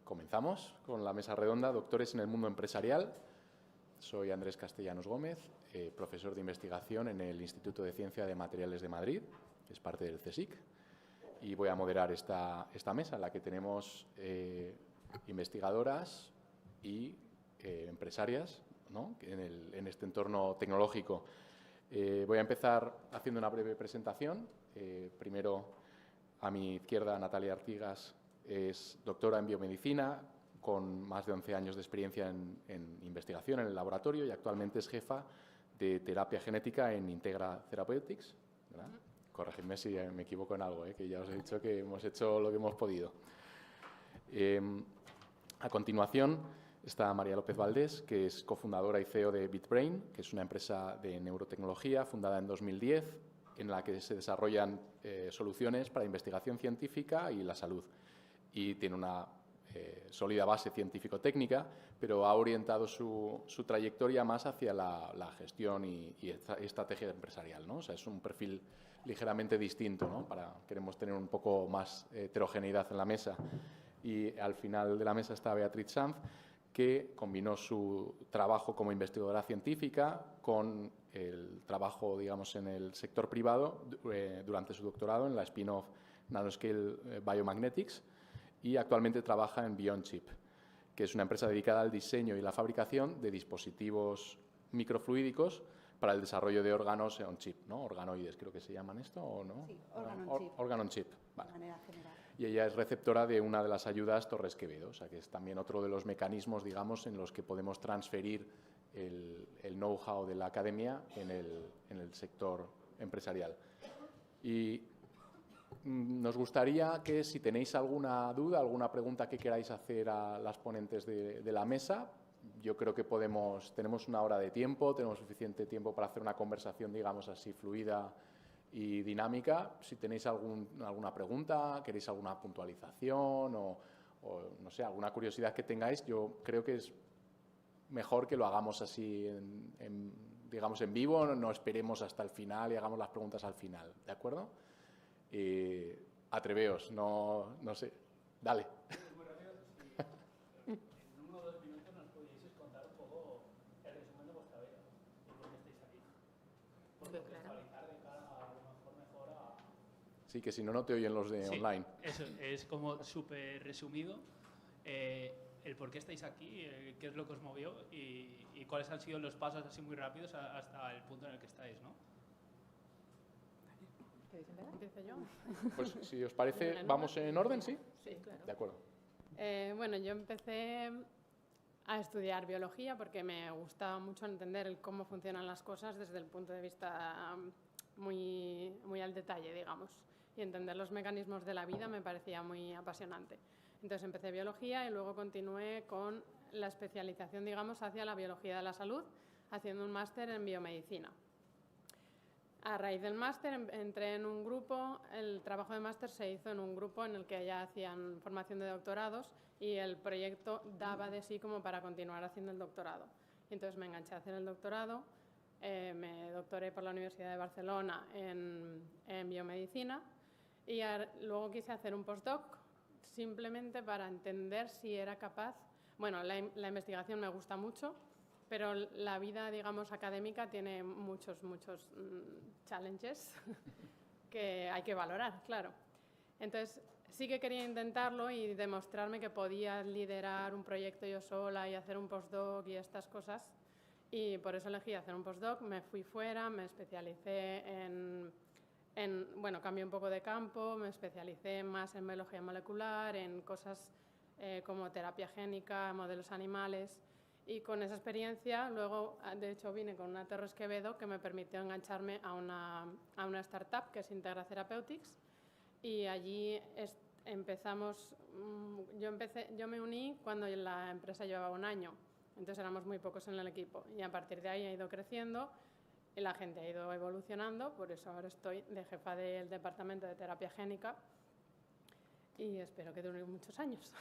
comenzamos con la mesa redonda Doctores en el Mundo Empresarial. Soy Andrés Castellanos Gómez, profesor de investigación en el Instituto de Ciencia de Materiales de Madrid, que es parte del CSIC, y voy a moderar esta mesa en la que tenemos investigadoras y empresarias, ¿no?, en este entorno tecnológico. Voy a empezar haciendo una breve presentación. Primero, a mi izquierda, Natalia Artigas es doctora en biomedicina, con más de 11 años de experiencia en investigación en el laboratorio y actualmente es jefa de terapia genética en Integra Therapeutics, ¿verdad? Corregidme si me equivoco en algo, que ya os he dicho que hemos hecho lo que hemos podido. A continuación está María López Valdés, que es cofundadora y CEO de BitBrain, que es una empresa de neurotecnología fundada en 2010, en la que se desarrollan soluciones para investigación científica y la salud. Y tiene una sólida base científico-técnica, pero ha orientado su trayectoria más hacia la gestión y estrategia empresarial, ¿no? O sea, es un perfil ligeramente distinto, ¿no? Queremos tener un poco más heterogeneidad en la mesa. Y al final de la mesa está Beatriz Sanz, que combinó su trabajo como investigadora científica con el trabajo, digamos, en el sector privado durante su doctorado en la spin-off Nanoscale Biomagnetics, y actualmente trabaja en BeyondChip, que es una empresa dedicada al diseño y la fabricación de dispositivos microfluídicos para el desarrollo de órganos on chip, ¿no? Organoides, creo que se llaman esto, ¿o no? Sí, órgano-on-chip. Órgano-on-chip, vale. De manera general. Y ella es receptora de una de las ayudas Torres Quevedo, o sea que es también otro de los mecanismos, digamos, en los que podemos transferir el know-how de la academia en el sector empresarial. Y nos gustaría que, si tenéis alguna duda, alguna pregunta que queráis hacer a las ponentes de la mesa, yo creo que tenemos una hora de tiempo, tenemos suficiente tiempo para hacer una conversación, digamos así, fluida y dinámica. Si tenéis alguna pregunta, queréis alguna puntualización o no sé, alguna curiosidad que tengáis, yo creo que es mejor que lo hagamos así, digamos, en vivo, no esperemos hasta el final y hagamos las preguntas al final, ¿de acuerdo? Atreveos, no sé, dale. Muy rápido, si en 1 o 2 minutos nos pudieseis contar un poco el resumen de vuestra vida y por qué estáis aquí. Por contextualizar de cara a lo mejor a... Sí, que si no, no te oyen los de online. Eso, es como súper resumido el por qué estáis aquí, qué es lo que os movió y cuáles han sido los pasos así muy rápidos hasta el punto en el que estáis, ¿no? ¿Empiezo yo? Pues si os parece, vamos en orden, ¿sí? Sí, claro. De acuerdo. Bueno, yo empecé a estudiar biología porque me gustaba mucho entender cómo funcionan las cosas desde el punto de vista muy al detalle, digamos. Y entender los mecanismos de la vida me parecía muy apasionante. Entonces empecé biología y luego continué con la especialización, digamos, hacia la biología de la salud, haciendo un máster en biomedicina. A raíz del máster entré en un grupo, el trabajo de máster se hizo en un grupo en el que ya hacían formación de doctorados y el proyecto daba de sí como para continuar haciendo el doctorado. Entonces me enganché a hacer el doctorado, me doctoré por la Universidad de Barcelona en biomedicina y luego quise hacer un postdoc simplemente para entender si era capaz. Bueno, la investigación me gusta mucho, pero la vida, digamos, académica tiene muchos challenges que hay que valorar, claro. Entonces, sí que quería intentarlo y demostrarme que podía liderar un proyecto yo sola y hacer un postdoc y estas cosas. Y por eso elegí hacer un postdoc, me fui fuera, me especialicé bueno, cambié un poco de campo, me especialicé más en biología molecular, en cosas como terapia génica, modelos animales. Y con esa experiencia, luego, de hecho, vine con una Torres Quevedo que me permitió engancharme a una startup que es Integra Therapeutics. Y allí empezamos, yo me uní cuando la empresa llevaba 1 año. Entonces éramos muy pocos en el equipo. Y a partir de ahí ha ido creciendo y la gente ha ido evolucionando. Por eso ahora estoy de jefa del departamento de terapia génica y espero que dure muchos años.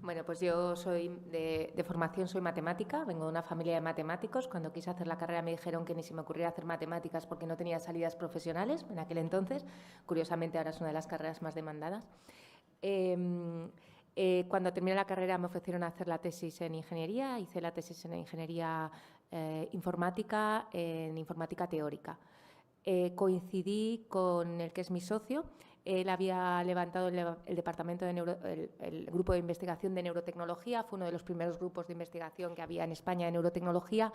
Bueno, pues yo soy de formación, soy matemática, vengo de una familia de matemáticos. Cuando quise hacer la carrera me dijeron que ni se me ocurriera hacer matemáticas porque no tenía salidas profesionales en aquel entonces. Curiosamente ahora es una de las carreras más demandadas. Cuando terminé la carrera me ofrecieron hacer la tesis en ingeniería, hice la tesis en ingeniería informática, en informática teórica. Coincidí con el que es mi socio. Él había levantado el departamento de el grupo de investigación de neurotecnología, fue uno de los primeros grupos de investigación que había en España de neurotecnología,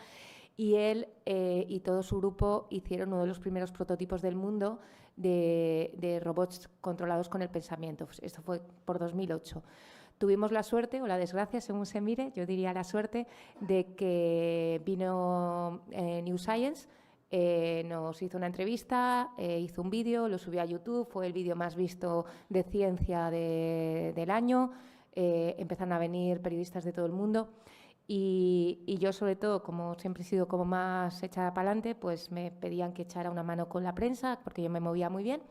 y él y todo su grupo hicieron uno de los primeros prototipos del mundo de robots controlados con el pensamiento. Esto fue por 2008. Tuvimos la suerte, o la desgracia, según se mire, yo diría la suerte, de que vino New Science, nos hizo una entrevista, hizo un vídeo, lo subió a YouTube, fue el vídeo más visto de ciencia del año, empezaron a venir periodistas de todo el mundo y yo, sobre todo, como siempre he sido como más echada para adelante, pues me pedían que echara una mano con la prensa, porque yo me movía muy bien.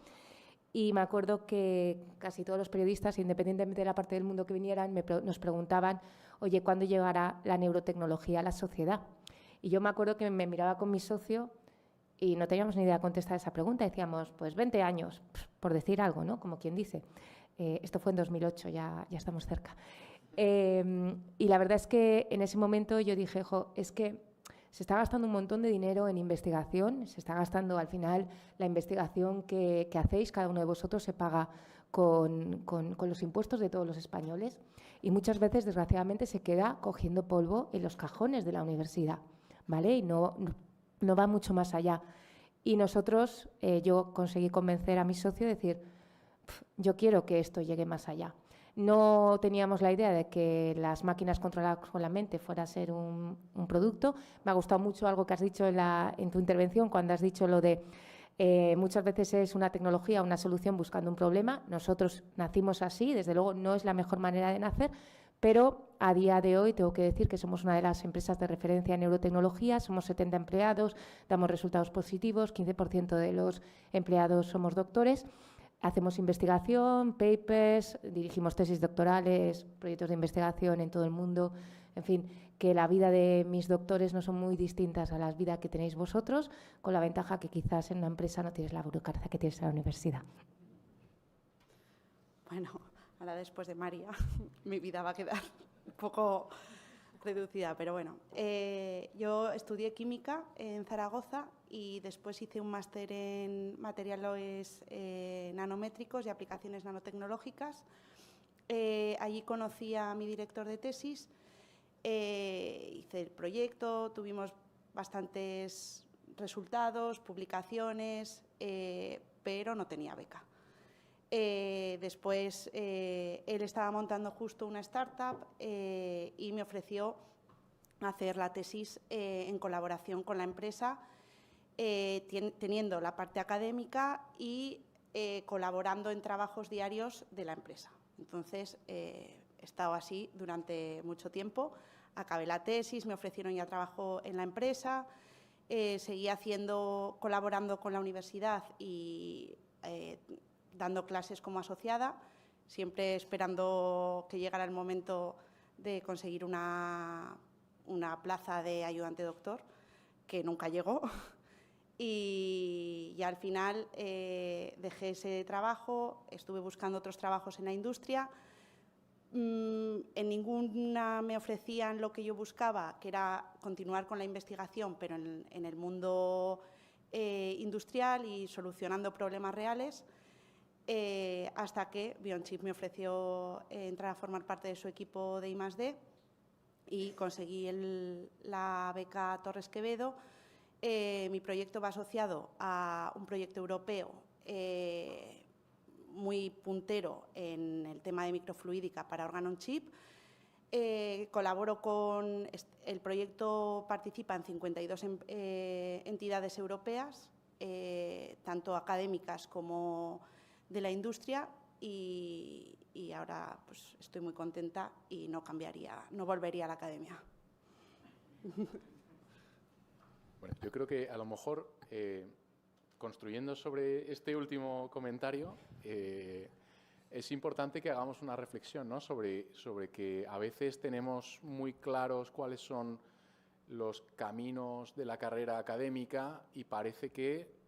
Y me acuerdo que casi todos los periodistas, independientemente de la parte del mundo que vinieran, nos preguntaban, oye, ¿cuándo llegará la neurotecnología a la sociedad? Y yo me acuerdo que me miraba con mi socio y no teníamos ni idea de contestar esa pregunta. Decíamos, pues 20 años, por decir algo, ¿no? Como quien dice. Esto fue en 2008, ya estamos cerca. Y la verdad es que en ese momento yo dije, es que se está gastando un montón de dinero en investigación, se está gastando al final la investigación que hacéis, cada uno de vosotros se paga con los impuestos de todos los españoles y muchas veces, desgraciadamente, se queda cogiendo polvo en los cajones de la universidad, ¿vale? Y no va mucho más allá. Y nosotros, yo conseguí convencer a mi socio de decir, yo quiero que esto llegue más allá. No teníamos la idea de que las máquinas controladas con la mente fuera a ser un producto. Me ha gustado mucho algo que has dicho en tu intervención, cuando has dicho lo de muchas veces es una tecnología, una solución buscando un problema. Nosotros nacimos así, desde luego no es la mejor manera de nacer, pero a día de hoy tengo que decir que somos una de las empresas de referencia en neurotecnología, somos 70 empleados, damos resultados positivos, 15% de los empleados somos doctores. Hacemos investigación, papers, dirigimos tesis doctorales, proyectos de investigación en todo el mundo. En fin, que la vida de mis doctores no son muy distintas a la vida que tenéis vosotros, con la ventaja que quizás en una empresa no tienes la burocracia que tienes en la universidad. Bueno, ahora después de María, mi vida va a quedar un poco reducida, pero bueno. Yo estudié química en Zaragoza y después hice un máster en materiales nanométricos y aplicaciones nanotecnológicas. Allí conocí a mi director de tesis, hice el proyecto, tuvimos bastantes resultados, publicaciones, pero no tenía beca. Después él estaba montando justo una startup y me ofreció hacer la tesis en colaboración con la empresa, teniendo la parte académica y colaborando en trabajos diarios de la empresa. Entonces, he estado así durante mucho tiempo. Acabé la tesis, me ofrecieron ya trabajo en la empresa, seguí colaborando con la universidad y dando clases como asociada, siempre esperando que llegara el momento de conseguir una plaza de ayudante doctor, que nunca llegó. Y al final dejé ese trabajo, estuve buscando otros trabajos en la industria. En ninguna me ofrecían lo que yo buscaba, que era continuar con la investigación, pero en el mundo industrial y solucionando problemas reales. Hasta que BeyondChip me ofreció entrar a formar parte de su equipo de I+D y conseguí la beca Torres Quevedo. Mi proyecto va asociado a un proyecto europeo muy puntero en el tema de microfluídica para órgano-on-chip. Colaboro con el proyecto, participa en 52 entidades europeas, tanto académicas como de la industria, y ahora pues estoy muy contenta y no volvería a la academia. Bueno, yo creo que a lo mejor, construyendo sobre este último comentario, es importante que hagamos una reflexión, ¿no? sobre que a veces tenemos muy claros cuáles son los caminos de la carrera académica y parece que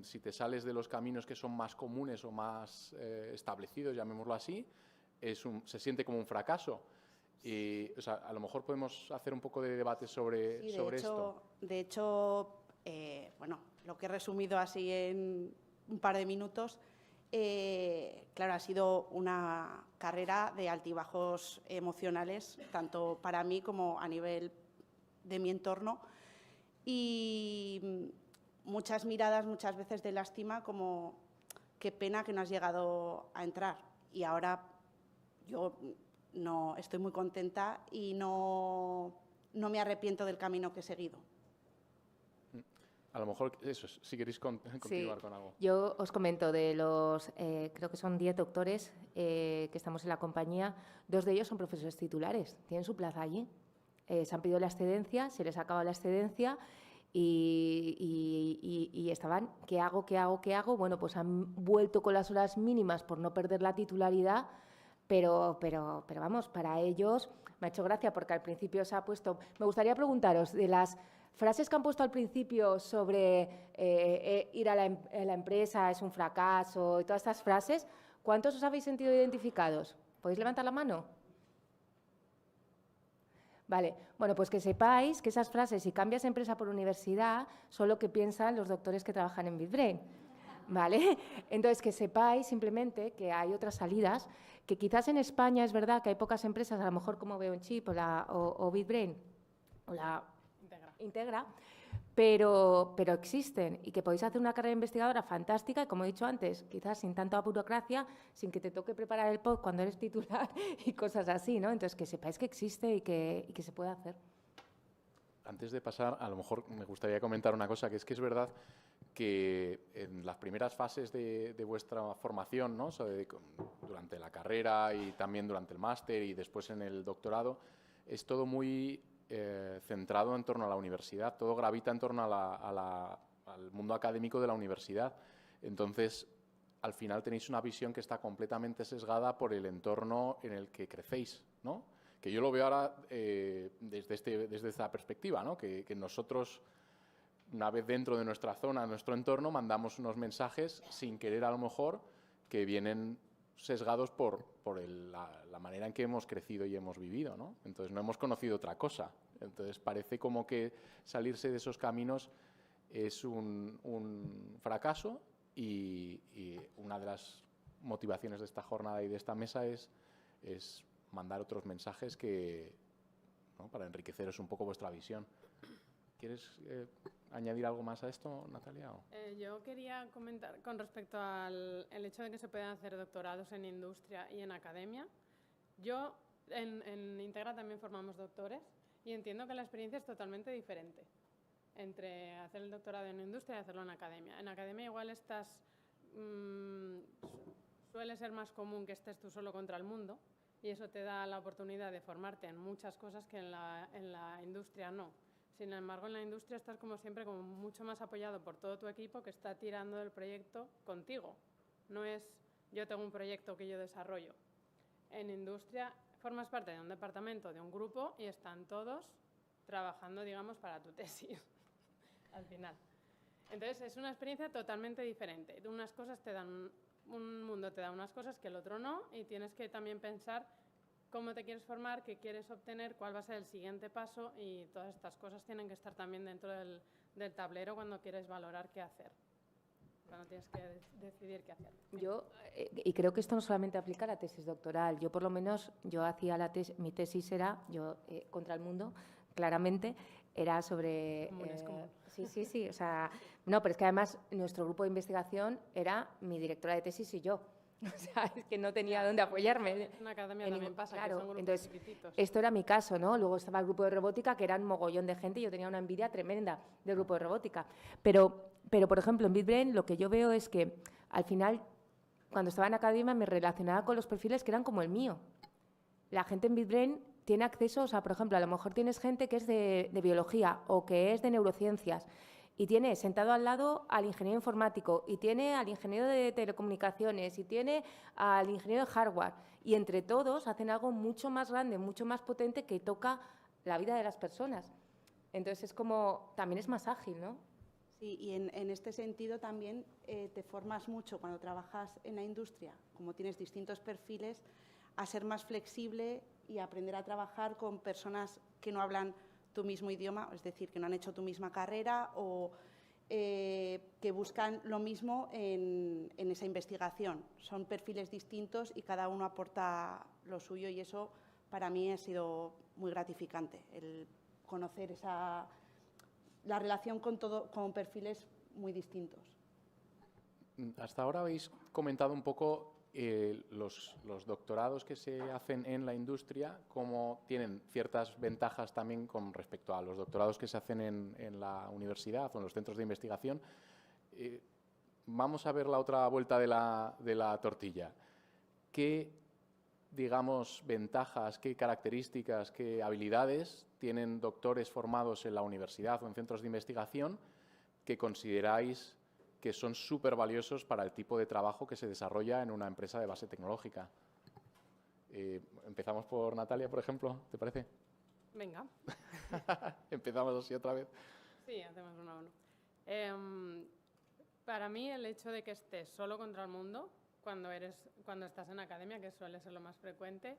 si te sales de los caminos que son más comunes o más establecidos, llamémoslo así, se siente como un fracaso. Y, o sea, a lo mejor podemos hacer un poco de debate sobre esto. De hecho, bueno, lo que he resumido así en un par de minutos, claro, ha sido una carrera de altibajos emocionales, tanto para mí como a nivel de mi entorno, y muchas miradas, muchas veces de lástima, como qué pena que no has llegado a entrar. Y ahora yo no estoy muy contenta y no me arrepiento del camino que he seguido. A lo mejor eso, si queréis continuar con algo. Yo os comento de los, creo que son 10 doctores que estamos en la compañía, 2 de ellos son profesores titulares, tienen su plaza allí. Se han pedido la excedencia, se les ha acabado la excedencia y estaban, ¿qué hago? Bueno, pues han vuelto con las horas mínimas por no perder la titularidad, pero vamos, para ellos me ha hecho gracia porque al principio se ha puesto… Me gustaría preguntaros, de las frases que han puesto al principio sobre ir a la empresa es un fracaso y todas estas frases, ¿cuántos os habéis sentido identificados? ¿Podéis levantar la mano? Vale, bueno, pues que sepáis que esas frases, si cambias empresa por universidad, son lo que piensan los doctores que trabajan en BitBrain, ¿vale? Entonces, que sepáis simplemente que hay otras salidas, que quizás en España es verdad que hay pocas empresas, a lo mejor como BeOnChip o BitBrain o la Integra, pero existen y que podéis hacer una carrera investigadora fantástica y, como he dicho antes, quizás sin tanta burocracia, sin que te toque preparar el POD cuando eres titular y cosas así, ¿no? Entonces, que sepáis que existe y que se puede hacer. Antes de pasar, a lo mejor me gustaría comentar una cosa, que es verdad que en las primeras fases de vuestra formación, ¿no? O sea, durante la carrera y también durante el máster y después en el doctorado, es todo muy centrado en torno a la universidad, todo gravita en torno al mundo académico de la universidad. Entonces, al final tenéis una visión que está completamente sesgada por el entorno en el que crecéis, ¿no? Que yo lo veo ahora desde esta perspectiva, ¿no? Que nosotros, una vez dentro de nuestra zona, nuestro entorno, mandamos unos mensajes sin querer a lo mejor que vienen sesgados por la manera en que hemos crecido y hemos vivido, ¿no? Entonces no hemos conocido otra cosa. Entonces parece como que salirse de esos caminos es un fracaso y una de las motivaciones de esta jornada y de esta mesa es mandar otros mensajes que, ¿no? Para enriqueceros un poco vuestra visión. ¿Quieres añadir algo más a esto, Natalia? Yo quería comentar con respecto al hecho de que se puedan hacer doctorados en industria y en academia. Yo en Integra también formamos doctores y entiendo que la experiencia es totalmente diferente entre hacer el doctorado en industria y hacerlo en academia. En academia igual suele ser más común que estés tú solo contra el mundo y eso te da la oportunidad de formarte en muchas cosas que en la industria no. Sin embargo, en la industria estás como siempre como mucho más apoyado por todo tu equipo que está tirando del proyecto contigo. No es yo tengo un proyecto que yo desarrollo. En industria formas parte de un departamento, de un grupo y están todos trabajando, digamos, para tu tesis al final. Entonces, es una experiencia totalmente diferente. Unas cosas te dan, un mundo te da unas cosas que el otro no y tienes que también pensar cómo te quieres formar, qué quieres obtener, cuál va a ser el siguiente paso y todas estas cosas tienen que estar también dentro del tablero cuando quieres valorar qué hacer, cuando tienes que decidir qué hacer. Yo, y creo que esto no solamente aplica a la tesis doctoral, yo por lo menos, yo hacía mi tesis era, contra el mundo, claramente, era sobre… Sí, o sea, no, pero es que además nuestro grupo de investigación era mi directora de tesis y yo. O sea, es que no tenía dónde apoyarme. En una academia también pasa, claro, que son grupos entonces, chiquititos. esto era mi caso, ¿no? Luego estaba el grupo de robótica, que eran un mogollón de gente, y yo tenía una envidia tremenda del grupo de robótica. Pero, por ejemplo, en BitBrain lo que yo veo es que, al final, cuando estaba en academia, me relacionaba con los perfiles que eran como el mío. La gente en BitBrain tiene acceso, o sea, por ejemplo, a lo mejor tienes gente que es de biología o que es de neurociencias, y tiene sentado al lado al ingeniero informático, y tiene al ingeniero de telecomunicaciones, y tiene al ingeniero de hardware. Y entre todos hacen algo mucho más grande, mucho más potente que toca la vida de las personas. Entonces es como, también es más ágil, ¿no? Sí, y en este sentido también te formas mucho cuando trabajas en la industria. Como tienes distintos perfiles, a ser más flexible y a aprender a trabajar con personas que no hablan tu mismo idioma, es decir, que no han hecho tu misma carrera o que buscan lo mismo en esa investigación. Son perfiles distintos y cada uno aporta lo suyo y eso para mí ha sido muy gratificante, el conocer la relación con perfiles muy distintos. Hasta ahora habéis comentado un poco los doctorados que se hacen en la industria, cómo tienen ciertas ventajas también con respecto a los doctorados que se hacen en la universidad o en los centros de investigación. Vamos a ver la otra vuelta de la tortilla. ¿Qué, digamos, ventajas, qué características, qué habilidades tienen doctores formados en la universidad o en centros de investigación que consideráis que son súper valiosos para el tipo de trabajo que se desarrolla en una empresa de base tecnológica? Empezamos por Natalia, por ejemplo, ¿te parece? Venga. Empezamos así otra vez. Sí, hacemos uno a uno. Para mí, el hecho de que estés solo contra el mundo, cuando estás en academia, que suele ser lo más frecuente,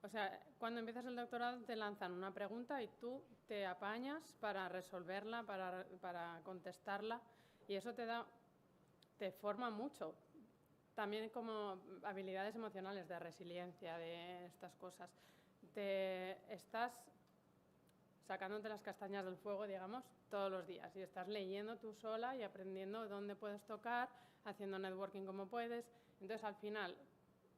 o sea, cuando empiezas el doctorado te lanzan una pregunta y tú te apañas para resolverla, para contestarla, y eso te forma mucho. También como habilidades emocionales de resiliencia, de estas cosas. Estás sacándote las castañas del fuego, digamos, todos los días. Y estás leyendo tú sola y aprendiendo dónde puedes tocar, haciendo networking como puedes. Entonces, al final,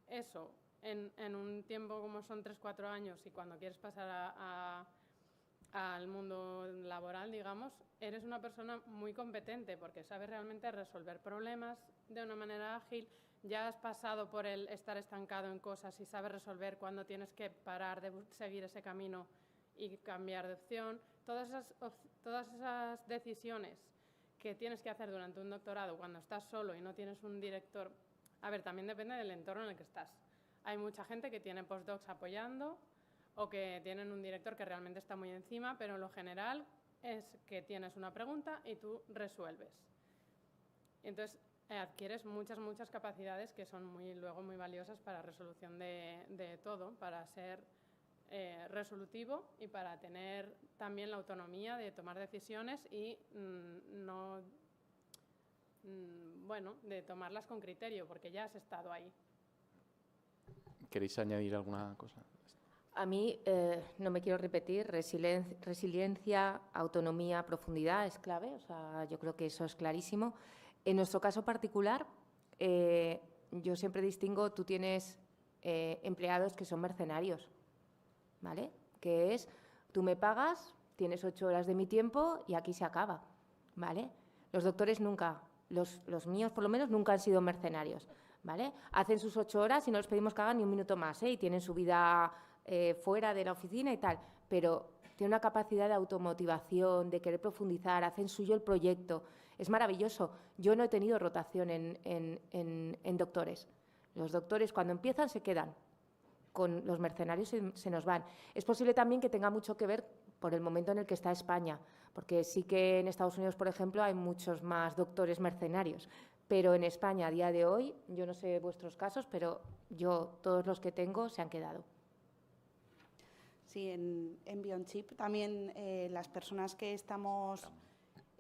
eso, en un tiempo como son 3-4 años y cuando quieres pasar al mundo laboral, digamos, eres una persona muy competente porque sabes realmente resolver problemas de una manera ágil. Ya has pasado por el estar estancado en cosas y sabes resolver cuando tienes que parar de seguir ese camino y cambiar de opción. Todas esas decisiones que tienes que hacer durante un doctorado cuando estás solo y no tienes un director. A ver, también depende del entorno en el que estás. Hay mucha gente que tiene postdocs apoyando o que tienen un director que realmente está muy encima, pero en lo general es que tienes una pregunta y tú resuelves. Entonces, adquieres muchas capacidades que son luego muy valiosas para resolución de todo, para ser resolutivo y para tener también la autonomía de tomar decisiones y de tomarlas con criterio, porque ya has estado ahí. ¿Queréis añadir alguna cosa? A mí, no me quiero repetir, resiliencia, autonomía, profundidad es clave, o sea, yo creo que eso es clarísimo. En nuestro caso particular, yo siempre distingo, tú tienes empleados que son mercenarios, ¿vale? Que es, tú me pagas, tienes 8 horas de mi tiempo y aquí se acaba, ¿vale? Los doctores nunca, los míos por lo menos, nunca han sido mercenarios, ¿vale? Hacen sus 8 horas y no les pedimos que hagan ni un minuto más, y tienen su vida fuera de la oficina y tal, pero tienen una capacidad de automotivación, de querer profundizar, hacen suyo el proyecto. Es maravilloso. Yo no he tenido rotación en doctores. Los doctores cuando empiezan se quedan. Con los mercenarios se nos van. Es posible también que tenga mucho que ver por el momento en el que está España, porque sí que en Estados Unidos, por ejemplo, hay muchos más doctores mercenarios, pero en España a día de hoy, yo no sé vuestros casos, pero todos los que tengo se han quedado. Sí, en BeyondChip también las personas que estamos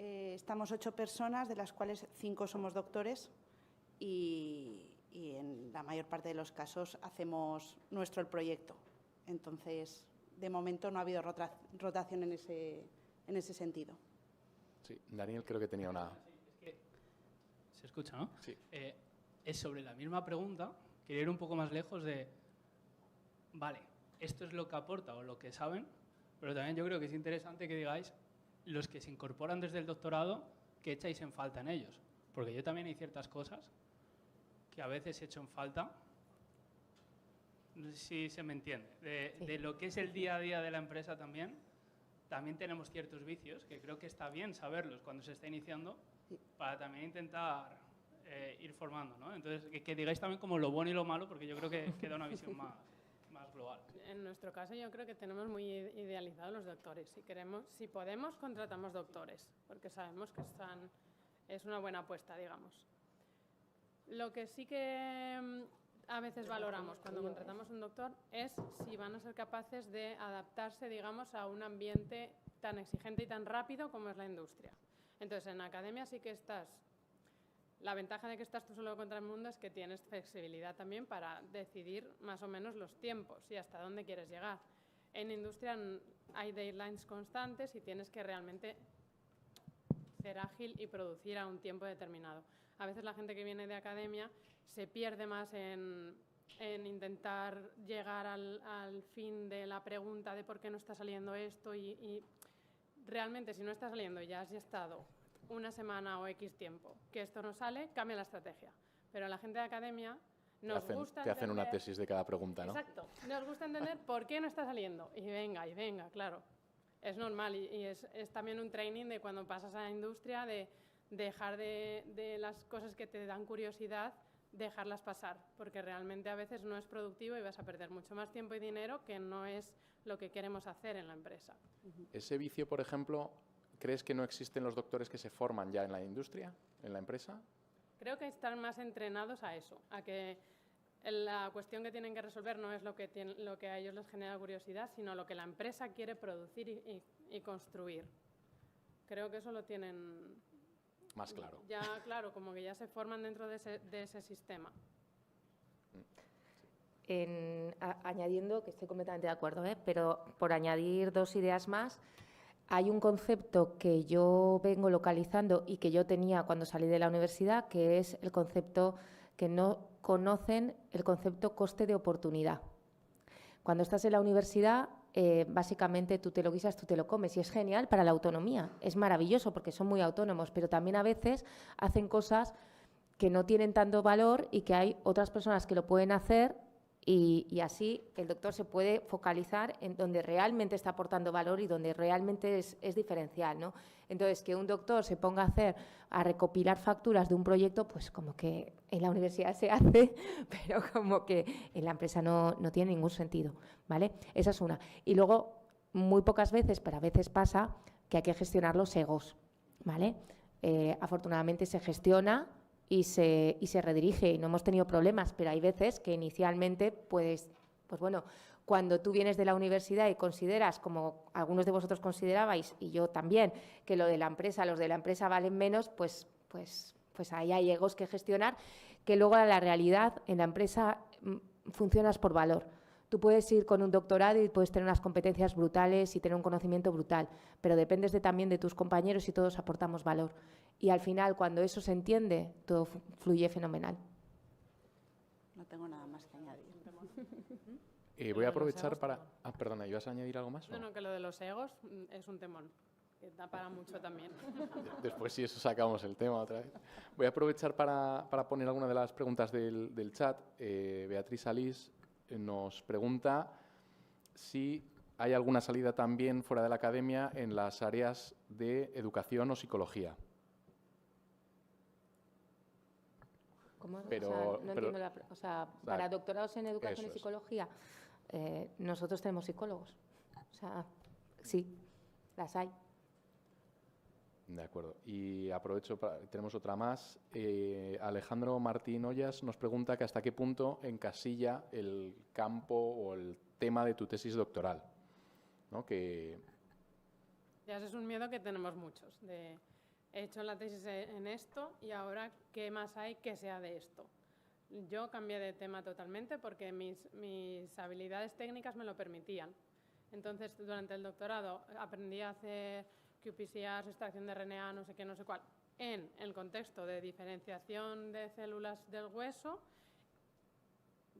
8 personas, de las cuales 5 somos doctores y en la mayor parte de los casos hacemos nuestro el proyecto. Entonces, de momento no ha habido rotación en ese sentido. Sí, Daniel creo que tenía una... Es que se escucha, ¿no? Sí. Es sobre la misma pregunta, quería ir un poco más lejos de, vale, esto es lo que aporta o lo que saben, pero también yo creo que es interesante que digáis los que se incorporan desde el doctorado, ¿qué echáis en falta en ellos? Porque yo también hay ciertas cosas que a veces echo en falta, no sé si se me entiende, de lo que es el día a día de la empresa también tenemos ciertos vicios que creo que está bien saberlos cuando se está iniciando para también intentar ir formando, ¿no? Entonces, que digáis también como lo bueno y lo malo, porque yo creo que da una visión más global. En nuestro caso yo creo que tenemos muy idealizados los doctores. Si podemos, contratamos doctores, porque sabemos que es una buena apuesta, digamos. Lo que sí que a veces valoramos cuando contratamos un doctor es si van a ser capaces de adaptarse, digamos, a un ambiente tan exigente y tan rápido como es la industria. Entonces, en academia sí que la ventaja de que estás tú solo contra el mundo es que tienes flexibilidad también para decidir más o menos los tiempos y hasta dónde quieres llegar. En industria hay deadlines constantes y tienes que realmente ser ágil y producir a un tiempo determinado. A veces la gente que viene de academia se pierde más en intentar llegar al fin de la pregunta de por qué no está saliendo esto y realmente si no está saliendo y ya has estado una semana o X tiempo que esto no sale, cambia la estrategia. Pero a la gente de academia nos gusta te hacen una entender- tesis de cada pregunta, ¿no? Exacto. Nos gusta entender por qué no está saliendo. Y venga, claro. Es normal y es también un training de cuando pasas a la industria de dejar de las cosas que te dan curiosidad, dejarlas pasar, porque realmente a veces no es productivo y vas a perder mucho más tiempo y dinero que no es lo que queremos hacer en la empresa. Ese vicio, por ejemplo, ¿crees que no existen los doctores que se forman ya en la industria, en la empresa? Creo que están más entrenados a eso, a que la cuestión que tienen que resolver no es lo que a ellos les genera curiosidad, sino lo que la empresa quiere producir y construir. Creo que eso lo tienen Más claro. ya claro, como que ya se forman dentro de ese sistema. Añadiendo, que estoy completamente de acuerdo, pero por añadir 2 ideas más, hay un concepto que yo vengo localizando y que yo tenía cuando salí de la universidad, que es el concepto que no conocen, el concepto coste de oportunidad. Cuando estás en la universidad, básicamente tú te lo guisas, tú te lo comes y es genial para la autonomía, es maravilloso porque son muy autónomos, pero también a veces hacen cosas que no tienen tanto valor y que hay otras personas que lo pueden hacer y así el doctor se puede focalizar en donde realmente está aportando valor y donde realmente es diferencial, ¿no? Entonces, que un doctor se ponga a recopilar facturas de un proyecto, pues como que en la universidad se hace, pero como que en la empresa no tiene ningún sentido, ¿vale? Esa es una. Y luego, muy pocas veces, pero a veces pasa que hay que gestionar los egos, ¿vale? Afortunadamente se gestiona y se redirige y no hemos tenido problemas, pero hay veces que inicialmente, pues bueno, cuando tú vienes de la universidad y consideras, como algunos de vosotros considerabais, y yo también, que los de la empresa valen menos, pues ahí hay egos que gestionar, que luego a la realidad en la empresa funcionas por valor. Tú puedes ir con un doctorado y puedes tener unas competencias brutales y tener un conocimiento brutal, pero dependes también de tus compañeros y todos aportamos valor. Y al final, cuando eso se entiende, todo fluye fenomenal. No tengo nada más que añadir. Voy a aprovechar para... perdona, ¿ibas a añadir algo más? No, que lo de los egos es un temón, que da para mucho también. Después, si eso, sacamos el tema otra vez. Voy a aprovechar para poner alguna de las preguntas del chat. Beatriz Alís nos pregunta si hay alguna salida también fuera de la academia en las áreas de educación o psicología. ¿Cómo? Pero, no entiendo para doctorados en educación y psicología, nosotros tenemos psicólogos. O sea, sí, las hay. De acuerdo. Y aprovecho, tenemos otra más. Alejandro Martín Ollas nos pregunta que hasta qué punto encasilla el campo o el tema de tu tesis doctoral, ¿no? Ya, ese es un miedo que tenemos muchos. He hecho la tesis en esto y ahora, ¿qué más hay que sea de esto? Yo cambié de tema totalmente porque mis habilidades técnicas me lo permitían. Entonces, durante el doctorado aprendí a hacer qPCRs, extracción de RNA, no sé qué, no sé cuál, en el contexto de diferenciación de células del hueso.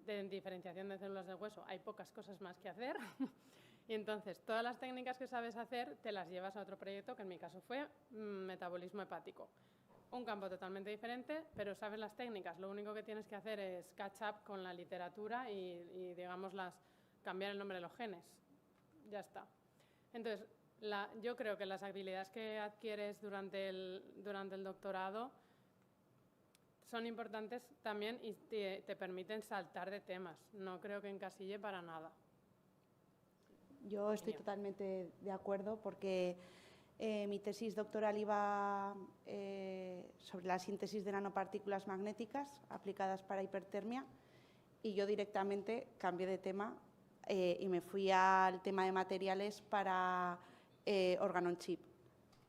De diferenciación de células del hueso hay pocas cosas más que hacer. Y entonces, todas las técnicas que sabes hacer te las llevas a otro proyecto, que en mi caso fue metabolismo hepático. Un campo totalmente diferente, pero sabes las técnicas. Lo único que tienes que hacer es catch up con la literatura y digamos, cambiar el nombre de los genes. Ya está. Entonces, yo creo que las habilidades que adquieres durante el doctorado son importantes también y te permiten saltar de temas. No creo que encasille para nada. Yo estoy totalmente de acuerdo porque mi tesis doctoral iba sobre la síntesis de nanopartículas magnéticas aplicadas para hipertermia y yo directamente cambié de tema y me fui al tema de materiales para órgano on chip.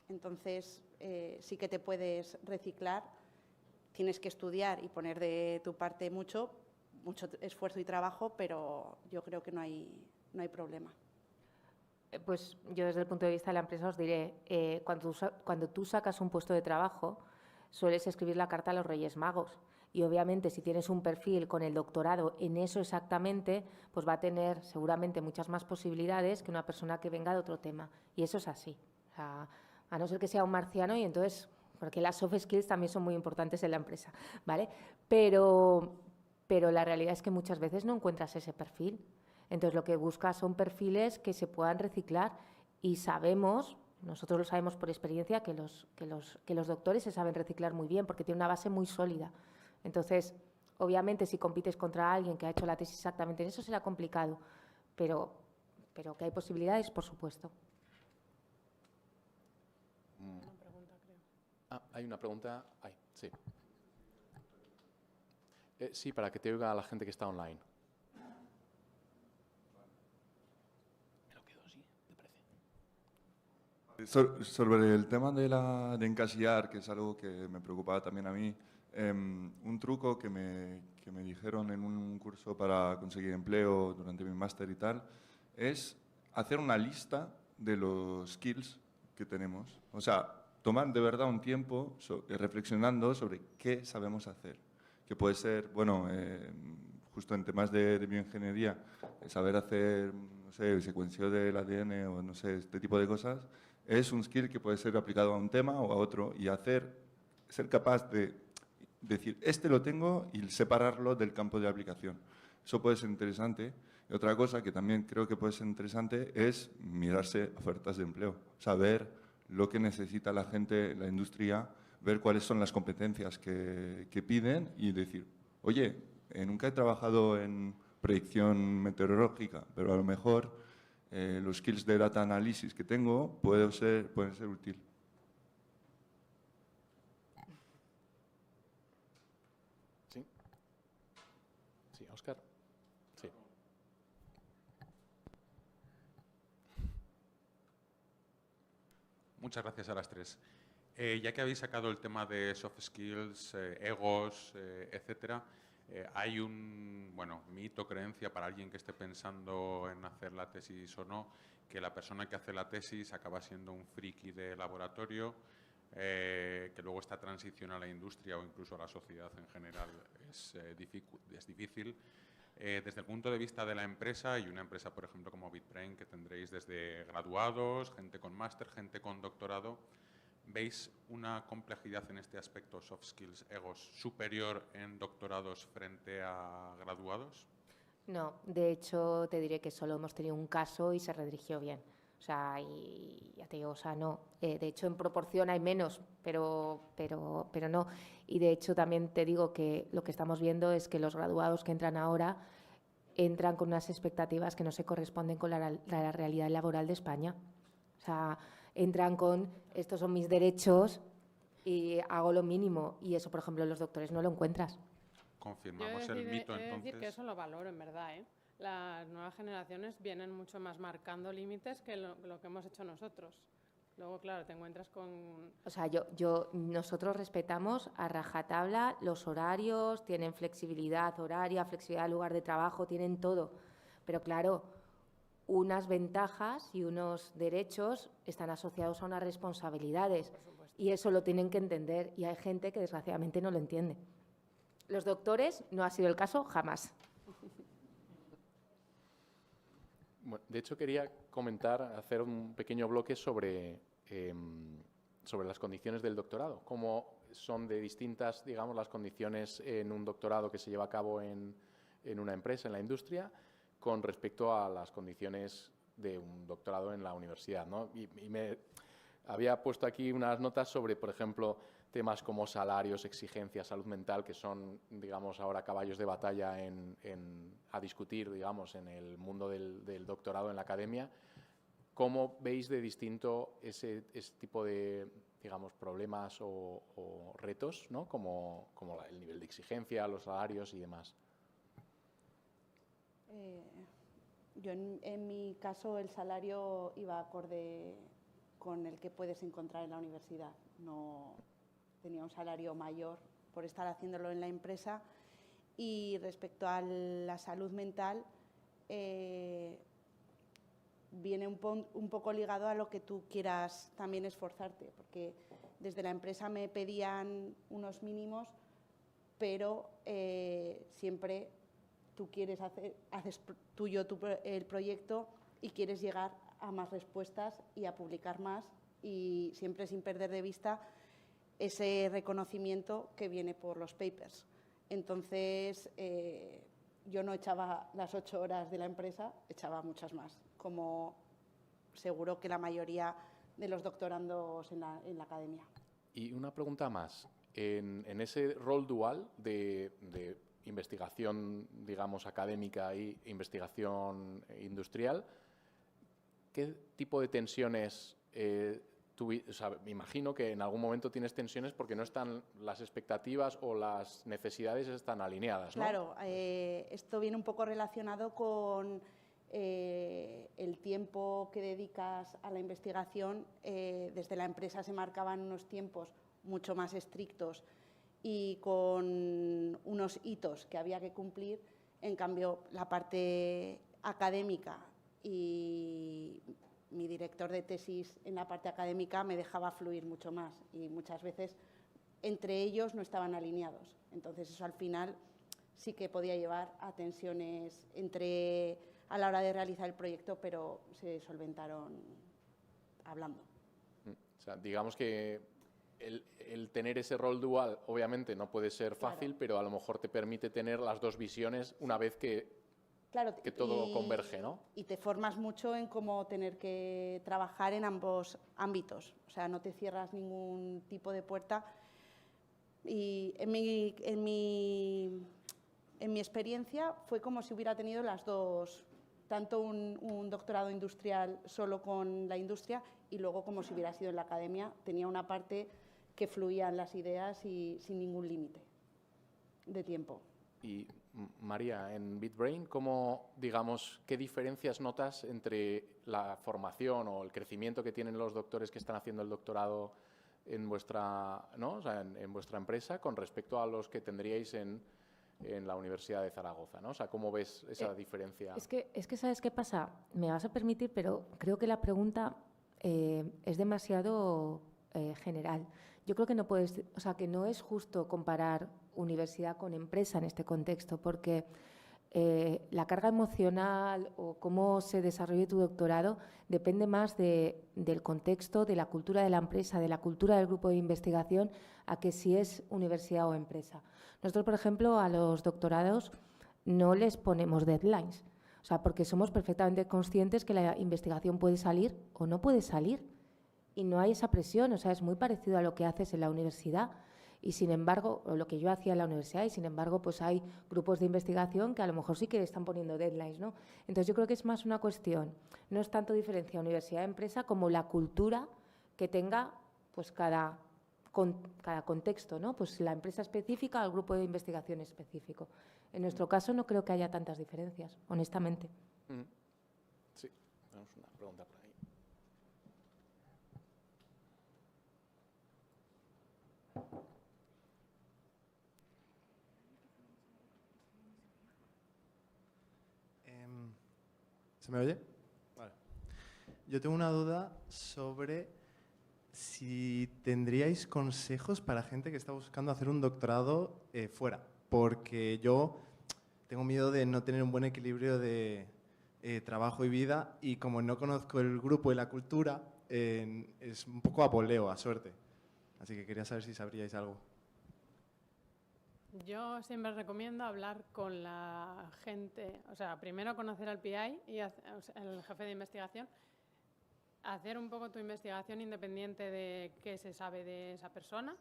Entonces, sí que te puedes reciclar, tienes que estudiar y poner de tu parte mucho esfuerzo y trabajo, pero yo creo que no hay problema. Pues yo desde el punto de vista de la empresa os diré, cuando tú sacas un puesto de trabajo, sueles escribir la carta a los Reyes Magos. Y obviamente si tienes un perfil con el doctorado en eso exactamente, pues va a tener seguramente muchas más posibilidades que una persona que venga de otro tema. Y eso es así. O sea, a no ser que sea un marciano y entonces, porque las soft skills también son muy importantes en la empresa, ¿vale? Pero la realidad es que muchas veces no encuentras ese perfil. Entonces lo que buscas son perfiles que se puedan reciclar y sabemos, nosotros lo sabemos por experiencia, que los doctores se saben reciclar muy bien porque tienen una base muy sólida. Entonces, obviamente, si compites contra alguien que ha hecho la tesis exactamente en eso, será complicado, pero que hay posibilidades, por supuesto. Una pregunta, creo. Hay una pregunta. Sí. Sí, para que te oiga la gente que está online. Me lo quedo así, ¿te parece? Sobre el tema de encasillar, que es algo que me preocupaba también a mí, un truco que me dijeron en un curso para conseguir empleo durante mi máster y tal, es hacer una lista de los skills que tenemos. O sea, tomar de verdad un tiempo reflexionando sobre qué sabemos hacer. Que puede ser, bueno, justo en temas de bioingeniería, saber hacer, no sé, el secuencio del ADN o no sé, este tipo de cosas, es un skill que puede ser aplicado a un tema o a otro y ser capaz de decir, este lo tengo y separarlo del campo de aplicación. Eso puede ser interesante. Y otra cosa que también creo que puede ser interesante es mirarse ofertas de empleo, saber lo que necesita la gente, la industria, ver cuáles son las competencias que piden y decir, oye, nunca he trabajado en predicción meteorológica, pero a lo mejor los skills de data analysis que tengo pueden ser útiles. Sí. Sí, Óscar. Sí. Muchas gracias a las tres. Ya que habéis sacado el tema de soft skills, egos, etcétera, hay un mito, creencia para alguien que esté pensando en hacer la tesis o no, que la persona que hace la tesis acaba siendo un friki de laboratorio, que luego esta transición a la industria o incluso a la sociedad en general es difícil. Desde el punto de vista de la empresa, y una empresa, por ejemplo, como BitBrain, que tendréis desde graduados, gente con máster, gente con doctorado, ¿veis una complejidad en este aspecto, soft skills, egos, superior en doctorados frente a graduados? No, de hecho te diré que solo hemos tenido un caso y se redirigió bien. O sea, y ya te digo, o sea, no. De hecho, en proporción hay menos, pero no. Y de hecho también te digo que lo que estamos viendo es que los graduados que entran ahora entran con unas expectativas que no se corresponden con la realidad laboral de España. O sea, entran con, estos son mis derechos y hago lo mínimo. Y eso, por ejemplo, los doctores no lo encuentras. Confirmamos el mito, he de entonces. decir que eso lo valoro, en verdad, ¿eh? Las nuevas generaciones vienen mucho más marcando límites que lo que hemos hecho nosotros. Luego, claro, te encuentras con... O sea, nosotros respetamos a rajatabla los horarios, tienen flexibilidad horaria, flexibilidad de lugar de trabajo, tienen todo. Pero claro, unas ventajas y unos derechos están asociados a unas responsabilidades. Y eso lo tienen que entender y hay gente que desgraciadamente no lo entiende. Los doctores no ha sido el caso jamás. Bueno, de hecho, quería hacer un pequeño bloque sobre las condiciones del doctorado. Cómo son de distintas, digamos, las condiciones en un doctorado que se lleva a cabo en una empresa, en la industria, con respecto a las condiciones de un doctorado en la universidad, ¿no? Y me había puesto aquí unas notas sobre, por ejemplo, temas como salarios, exigencias, salud mental, que son, digamos, ahora caballos de batalla a discutir, digamos, en el mundo del doctorado en la academia. ¿Cómo veis de distinto ese tipo de, digamos, problemas o retos, ¿no? Como el nivel de exigencia, los salarios y demás? Yo en mi caso el salario iba acorde con el que puedes encontrar en la universidad. No tenía un salario mayor por estar haciéndolo en la empresa. Y respecto a la salud mental, viene un poco ligado a lo que tú quieras también esforzarte, porque desde la empresa me pedían unos mínimos, pero siempre tú quieres haces tuyo el proyecto y quieres llegar a más respuestas y a publicar más, y siempre sin perder de vista ese reconocimiento que viene por los papers. Entonces, yo no echaba las 8 horas de la empresa, echaba muchas más, como seguro que la mayoría de los doctorandos en la academia. Y una pregunta más. En ese rol dual de investigación, digamos, académica e investigación industrial, ¿qué tipo de tensiones o sea, me imagino que en algún momento tienes tensiones porque no están las expectativas o las necesidades están alineadas, ¿no? Claro, esto viene un poco relacionado con el tiempo que dedicas a la investigación. Desde la empresa se marcaban unos tiempos mucho más estrictos y con unos hitos que había que cumplir. En cambio, la parte académica y mi director de tesis en la parte académica me dejaba fluir mucho más, y muchas veces entre ellos no estaban alineados. Entonces eso al final sí que podía llevar a tensiones a la hora de realizar el proyecto, pero se solventaron hablando. O sea, digamos que el tener ese rol dual obviamente no puede ser fácil, Claro. pero a lo mejor te permite tener las dos visiones una vez que todo converge, ¿no? Y te formas mucho en cómo tener que trabajar en ambos ámbitos. O sea, no te cierras ningún tipo de puerta. Y en mi experiencia fue como si hubiera tenido las dos, tanto un doctorado industrial solo con la industria y luego como si hubiera sido en la academia. Tenía una parte que fluían las ideas y sin ningún límite de tiempo. Y María, en BitBrain, ¿qué diferencias notas entre la formación o el crecimiento que tienen los doctores que están haciendo el doctorado en vuestra, ¿no? O sea, en vuestra empresa con respecto a los que tendríais en la Universidad de Zaragoza, ¿no? O sea, ¿cómo ves esa diferencia? Es que ¿sabes qué pasa? Me vas a permitir, pero creo que la pregunta es demasiado general. Yo creo que no puedes, o sea, que no es justo comparar universidad con empresa en este contexto, porque la carga emocional o cómo se desarrolle tu doctorado depende más del contexto, de la cultura de la empresa, de la cultura del grupo de investigación, a que si es universidad o empresa. Nosotros, por ejemplo, a los doctorados no les ponemos deadlines, o sea, porque somos perfectamente conscientes que la investigación puede salir o no puede salir. Y no hay esa presión, o sea, es muy parecido a lo que haces en la universidad. Y sin embargo, o lo que yo hacía en la universidad, y sin embargo, pues hay grupos de investigación que a lo mejor sí que están poniendo deadlines, ¿no? Entonces yo creo que es más una cuestión, no es tanto diferencia universidad-empresa como la cultura que tenga pues cada contexto, ¿no? Pues la empresa específica o el grupo de investigación específico. En nuestro caso no creo que haya tantas diferencias, honestamente. Sí, tenemos una pregunta por ahí. ¿Se me oye? Vale. Yo tengo una duda sobre si tendríais consejos para gente que está buscando hacer un doctorado fuera, porque yo tengo miedo de no tener un buen equilibrio de trabajo y vida, y como no conozco el grupo y la cultura, es un poco a voleo, a suerte. Así que quería saber si sabríais algo. Yo siempre recomiendo hablar con la gente, o sea, primero conocer al PI y el jefe de investigación, hacer un poco tu investigación independiente de qué se sabe de esa persona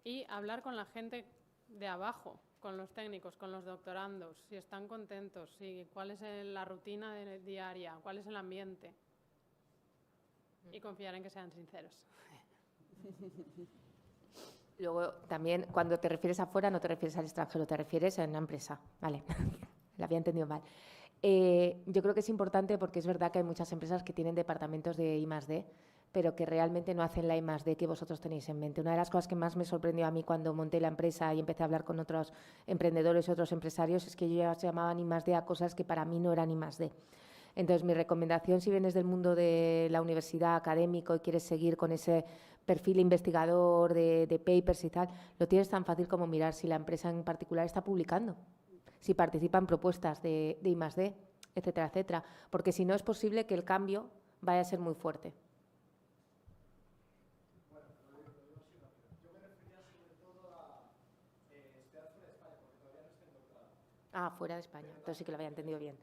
y hablar con la gente de abajo, con los técnicos, con los doctorandos, si están contentos, cuál es la rutina diaria, cuál es el ambiente, y confiar en que sean sinceros. Luego, también, cuando te refieres afuera, no te refieres al extranjero, te refieres a una empresa. Vale, la había entendido mal. Yo creo que es importante porque es verdad que hay muchas empresas que tienen departamentos de I+D, pero que realmente no hacen la I+D que vosotros tenéis en mente. Una de las cosas que más me sorprendió a mí cuando monté la empresa y empecé a hablar con otros emprendedores y otros empresarios es que ellos ya se llamaban I+D a cosas que para mí no eran I+D. Entonces, mi recomendación, si vienes del mundo de la universidad académico y quieres seguir con ese perfil investigador de papers y tal, lo tienes tan fácil como mirar si la empresa en particular está publicando, si participa en propuestas de I+D, etcétera, etcétera. Porque si no, es posible que el cambio vaya a ser muy fuerte. Ah, fuera de España. Entonces sí que lo había entendido bien.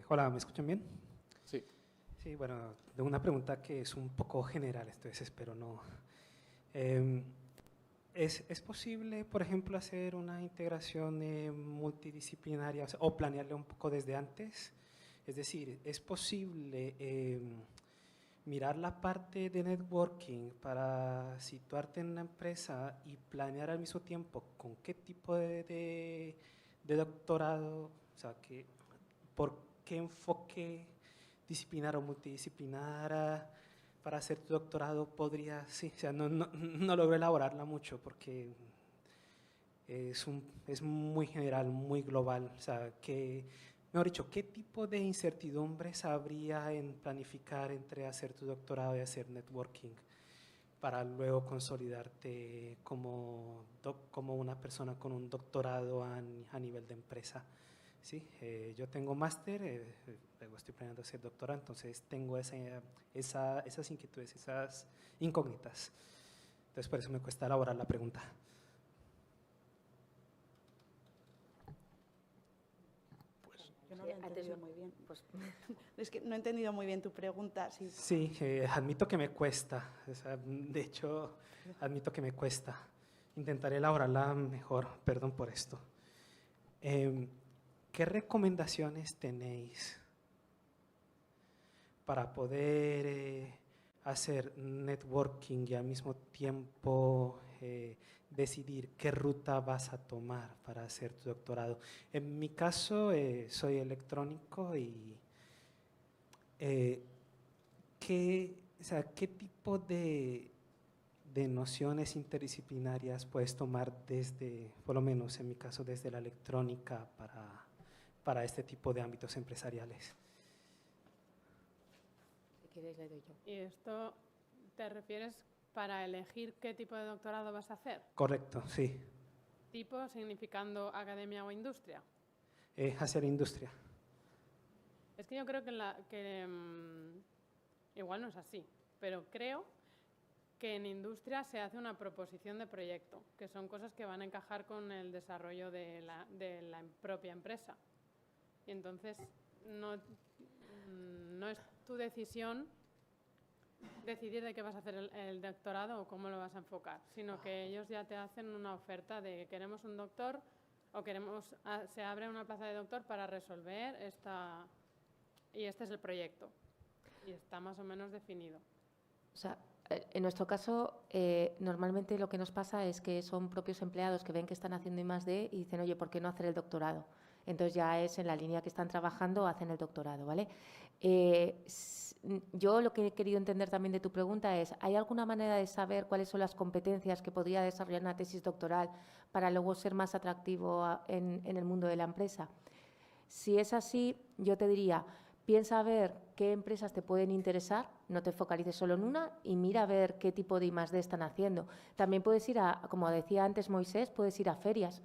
Hola, ¿me escuchan bien? Sí. Sí, bueno, tengo una pregunta que es un poco general, entonces espero no. ¿Es posible, por ejemplo, hacer una integración multidisciplinaria o planearla un poco desde antes? Es decir, ¿es posible mirar la parte de networking para situarte en una empresa y planear al mismo tiempo con qué tipo de doctorado, o sea, por qué enfoque disciplinar o multidisciplinar para hacer tu doctorado podría, sí, o sea, no logro elaborarla mucho porque es muy general, muy global, o sea, mejor dicho, ¿qué tipo de incertidumbres habría en planificar entre hacer tu doctorado y hacer networking para luego consolidarte como una persona con un doctorado a nivel de empresa? Sí, yo tengo máster, luego estoy planeando hacer doctorado, entonces tengo esas inquietudes, esas incógnitas. Entonces, por eso me cuesta elaborar la pregunta. Yo no lo he entendido muy bien. Pues, es que no he entendido muy bien tu pregunta. Sí, Sí, admito que me cuesta. O sea, de hecho, admito que me cuesta. Intentaré elaborarla mejor, perdón por esto. ¿Qué recomendaciones tenéis para poder hacer networking y al mismo tiempo decidir qué ruta vas a tomar para hacer tu doctorado? En mi caso, soy electrónico y ¿qué tipo de nociones interdisciplinarias puedes tomar por lo menos en mi caso, desde la electrónica para este tipo de ámbitos empresariales? Si quieres, le doy yo. ¿Y esto te refieres para elegir qué tipo de doctorado vas a hacer? Correcto, sí. ¿Tipo significando academia o industria? Hacer industria. Es que yo creo que igual no es así, pero creo que en industria se hace una proposición de proyecto, que son cosas que van a encajar con el desarrollo de la propia empresa. Y entonces no es tu decisión decidir de qué vas a hacer el doctorado o cómo lo vas a enfocar, sino que ellos ya te hacen una oferta de queremos un doctor o se abre una plaza de doctor para resolver y este es el proyecto. Y está más o menos definido. O sea, en nuestro caso, normalmente lo que nos pasa es que son propios empleados que ven que están haciendo I+D y dicen, oye, ¿por qué no hacer el doctorado? Entonces ya es en la línea que están trabajando, hacen el doctorado, ¿vale? Yo lo que he querido entender también de tu pregunta es, ¿hay alguna manera de saber cuáles son las competencias que podría desarrollar una tesis doctoral para luego ser más atractivo en el mundo de la empresa? Si es así, yo te diría, piensa a ver qué empresas te pueden interesar, no te focalices solo en una y mira a ver qué tipo de I+D están haciendo. También puedes ir como decía antes Moisés, puedes ir a ferias.